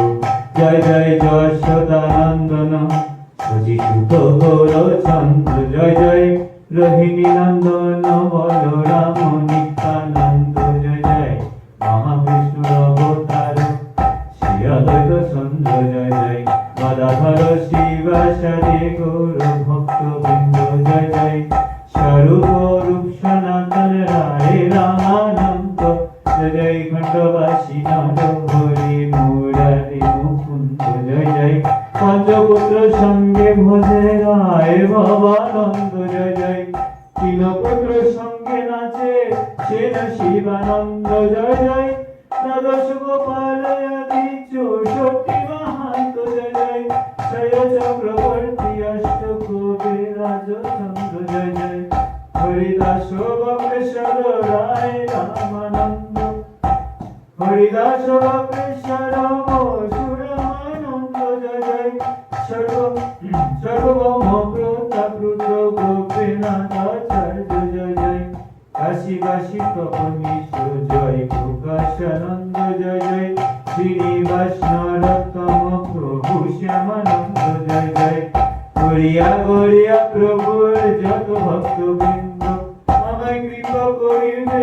জয় জয় যশোদানন্দন, সজিসুত রোহিণী নন্দন বলরাম নিত্যানন্দ জয় জয় মহাবিষ্ণুর অবতার শ্রী অদ্বৈত চন্দ্র জয় জয় গদাধর শিবাসাদি গৌর ভক্ত বৃন্দ জয় জয় স্বরূপ রূপ সনাতন রায় রামানন্দ জয় জয় খণ্ডবাসী নর হরি মুরারি মুকুন্দ জয় জয় পঞ্চপুত্র সঙ্গে ভজে রায় ভবানন্দ জয় জয় তিন পুত্র সঙ্গে নাচে সেন শিবানন্দ জয় জয় দ্বাদশ গোপাল আদি 64 মাহান্ত জয় জয় জয় চক্রবর্তী অষ্ট কবি রাজচন্দ্র জয় জয় হরিদাস বক্রেশ্বর রায় রামানন্দ হরিদাস বক্রেশ্বর সুরামানন্দ জয় জয় সর্বভৌম প্রতাপরুদ্র গোপীনাথাচার্য জয় জয় কাশীবাসী কপনিষ্ঠ জয় প্রকাশানন্দ জয় জয় শ্রীনিবাস নরোত্তম প্রভু শ্যামানন্দ জয় জয় গড়িয়া গড়িয়া প্রভুর যত ভক্তবৃন্দ আমায় কৃপা করিবে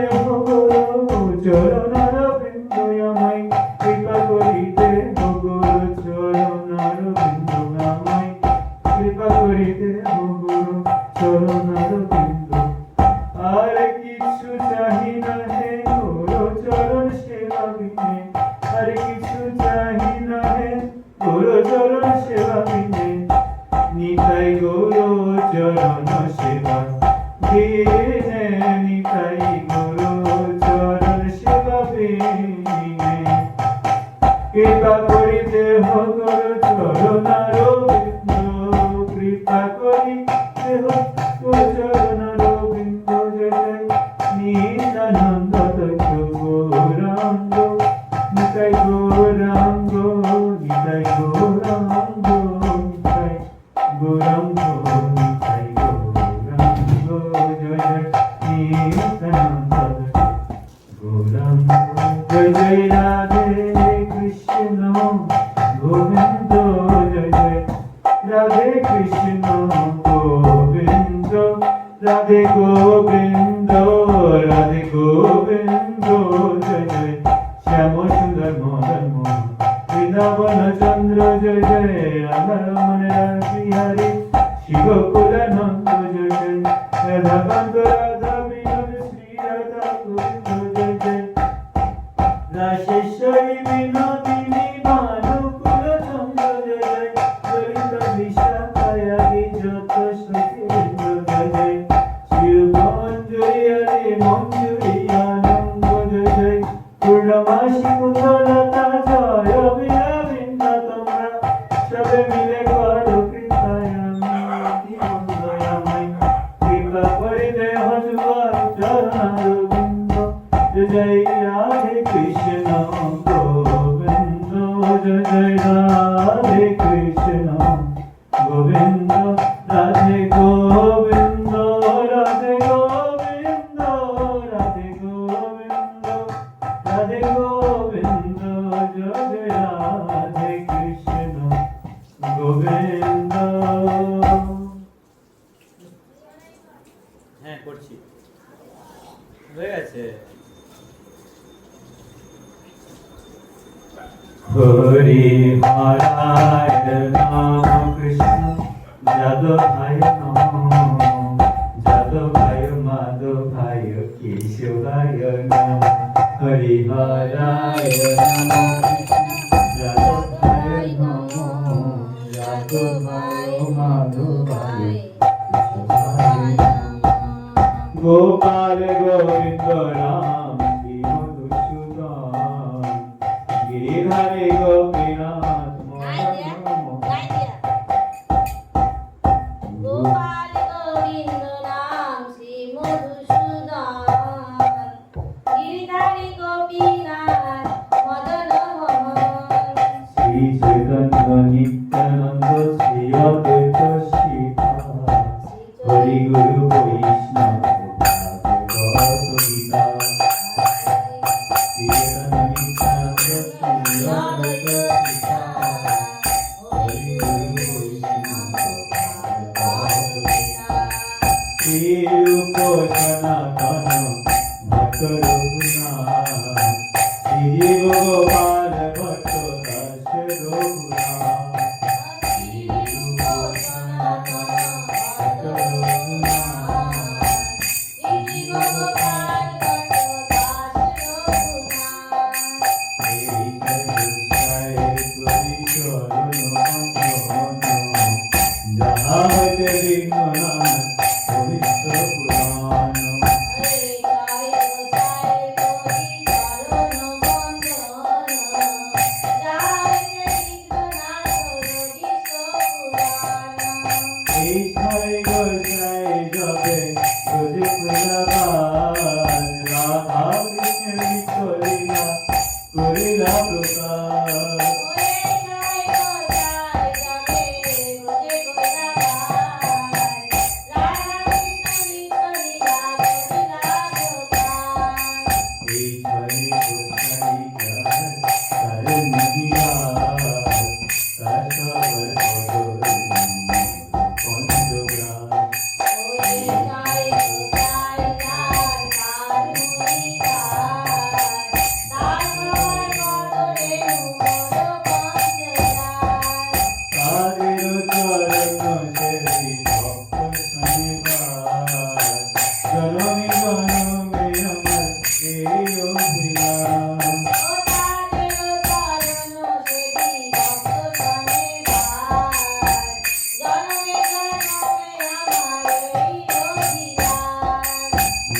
চরণার বৃন্দ আমায় কৃপা করিতে ভগর চরণার বৃন্দ আমায় কৃপা করিতে ভগর চরণার বৃন্দ আর কিছু চাহি না হে গৌর চরণ সেবা বিনে আর কিছু চাহি না হে গৌর চরণ সেবা বিনে নিতাই গৌর চরণ সেবা বিনে নিতাই গৌর চরণ সেবা বিনে কৃপা করিতে ভগর চরণার বৃন্দ কৃপা করিতে ভগর চরণার বৃন্দ জয় জয় নিত্যানন্দ তৈত গৌরাঙ্গ নিতাই গৌরাঙ্গ নিতাই গৌরাঙ্গ নিতাই গৌরাঙ্গ নিতাই গৌরাঙ্গ জয় জয় নিত্যানন্দ গৌরাঙ্গ জয় জয় রাধে কৃষ্ণ গোবিন্দ জয় জয় রাধে কৃষ্ণ গোবিন্দ রাধে গোবিন্দ রাধে গোবিন্দ জয় জয় শ্যাম সুন্দর মদন মোহন বৃন্দাবন চন্দ্র জয় জয় রাধা রমণ বিহারী শিবকুলানন্দ জয় জয় রাধাকান্ত রাধা বিনোদ শ্রী রাধা গোবিন্দ জয় জয় রাশেশ্বরী বিনোদিনী ভানুকুল চন্দ্র জয় জয় ললিত বিশাখায়াদি যত সখীবৃন্দ জয় জয় শিবমঞ্জুরি হরি মঞ্জুরি আনন্দ জয় জয় পূর্ণমাসী কুন্দলতা জয় অভিনবিন্দ তোমরা সবে মিলে করো কৃপায়ামি দয়াময় কৃপা করিতে হজুয়ার চরণার বৃন্দ জয় জয় রাধে কৃষ্ণ গোবিন্দ জয় জয় রাধে কৃষ্ণ গোবিন্দ রাধে গোবিন্দ রাধে গোবিন্দ রাধে গোবিন্দ রাধে গোবিন্দ জয় জয় রাধে কৃষ্ণ গোবিন্দ। হ্যাঁ করছি হয়ে গেছে হরি হরায় রাম কৃষ্ণ যাদবায় নমঃ যাদবায় মাধবায় কেশবায় নমঃ হরি হরায় রাম কৃষ্ণ যাদবায় নমঃ যাদবায় মাধবায় কেশবায় নমঃ গোপাল গোবিন্দ রাম মধুসূদন গিরিধারী গোপীনাথ গোপাল গোবিন্দ নাম শ্রী মধুসূদন গিরিধারী গোপীনাথ মদন মোহন শ্রী চৈতন্য নিত্যানন্দ শ্রী অদ্বৈত শিবা হরি গুরু বৈষ্ণব ভাগবত গীতা শ্রী চৈতন্য নিত্যানন্দ শ্রী অদ্বৈত শিবা হরি গুরু বৈষ্ণব ভাগবত গীতা শ্রী শ্রীরূপ সনাতন ভট্ট রঘুনাথ শ্রীজীব গোপাল ভট্ট দাস রঘুনাথ শ্রীরূপ সনাতন ভট্ট রঘুনাথ শ্রীজীব গোপাল ভট্ট দাস রঘুনাথ। এই জয় করি চরণ বন্ধন যাহা হইতে বিঘ্ন নাই পবিত্র পুরাণ হরে জয় গোসাই করি চরণ বন্দন, যাহাতে বিঘ্ননাশ রবিশ পুরাণ। এই ছয় গোসাই জপে রোজ প্রলাপান রাধা কৃষ্ণ করিলা করিলা প্রকাশ ওরে জয় গোসাই জপে রোজে গোসাবাই, রাধা কৃষ্ণ নিত্যলীলা করিলা প্রকাশ। এই ছয় গোসাই যার তার নিহিয়ার তার সবার পঞ্চগ্রাম ওরে জয় গোসাই যার তার মুনিদার, তার সবার কদরে মোর পঞ্চদার। তাদের চরণ সেবি ভক্ত শনিবার জনমে জনমে আমার এই অভিলাষ ও তাদের চরণ সেবি ভক্ত শনিবার, জনমে জনমে আমার এই অভিলাষ।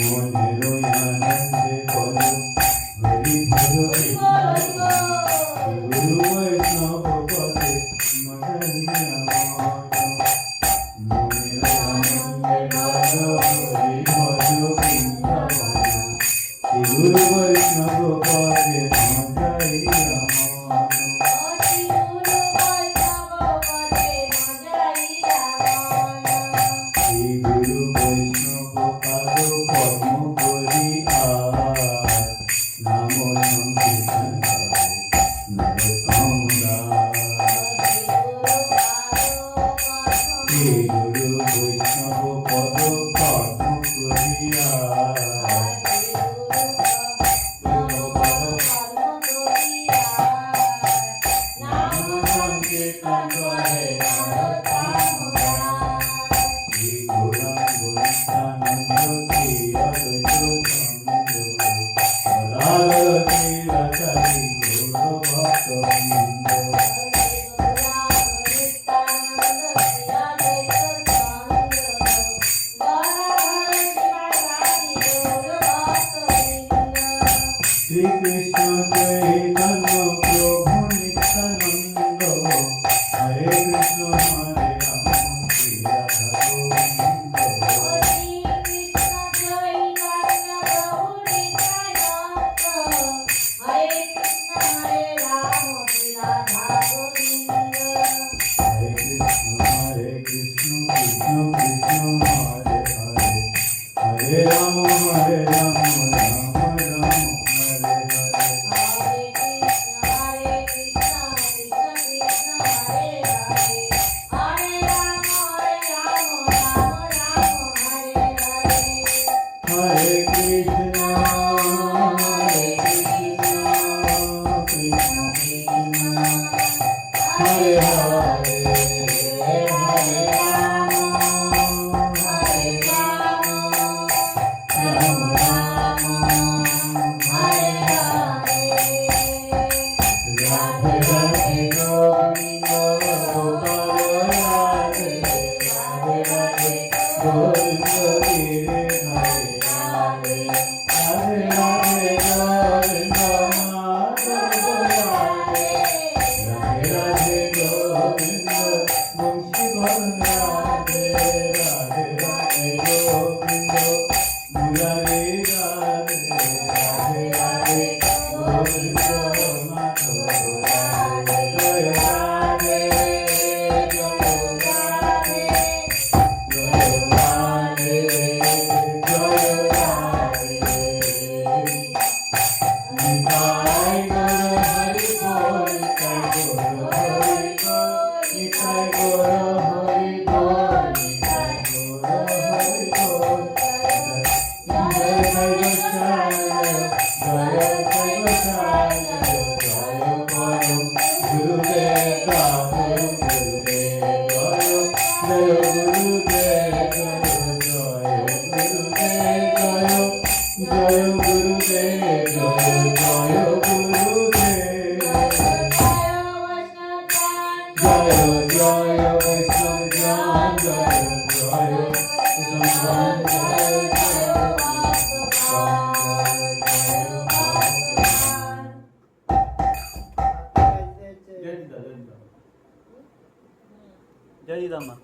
মনের আনন্দে বল হরি হরি হরি বল, হরি বল। গুরু বৈষ্ণব পদে মহানিয়া মনের আনন্দে বল হরি ভজ বৃন্দাবন গুরু বৈষ্ণব পদে মহানিয়া ও শ্রী গুরু বৈষ্ণব পদে মজাইয়া মন। শ্রী গুরু বৈষ্ণব পাদ পদ্ম করি আর নাম সংকীর্তন করে নরোত্তম দাস। শ্রী গুরু বৈষ্ণব পদ পদ্ম করি আর নাম সংকীর্তন করে নরোত্তম দাস। শ্রী গৌরাঙ্গ নিত্যানন্দ শ্রী অদ্বৈত চন্দ্র সদাগর শ্রী রাচারি গৌর ভক্তবৃন্দ শ্রীকৃষ্ণ চৈতন্য প্রভু নিত্যানন্দ হরে কৃষ্ণ হরে রাম শ্রী রাধা গোবিন্দ হরে কৃষ্ণ কৃষ্ণ কৃষ্ণ হরে হরে হরে রাম রাম রাম হরে হরে হরে কৃষ্ণ কৃষ্ণ কৃষ্ণ হরে হরে হরে রাম রাম রাম হরে হরে রাধে রাধে গোবিন্দ গোপাল রাধে রাধে রাধে গোবিন্দ গিরে হরে রাধে রাধে রাধে গোবিন্দ মাধব রাধে রাধে রাধে গোবিন্দ বংশীধর রাধে রাধে রাধে গোবিন্দ মুরারি রাধে রাধে রাধে গোবিন্দ মাধব রাধে জয় রাধে জয় রাধে জয় রাধে জয় রাধে নিতাই গৌর হরি বল নিতাই গৌর হরি বল নিতাই গৌর হরি বল নিতাই গৌর হরি বল ছেড়ে দিতাম না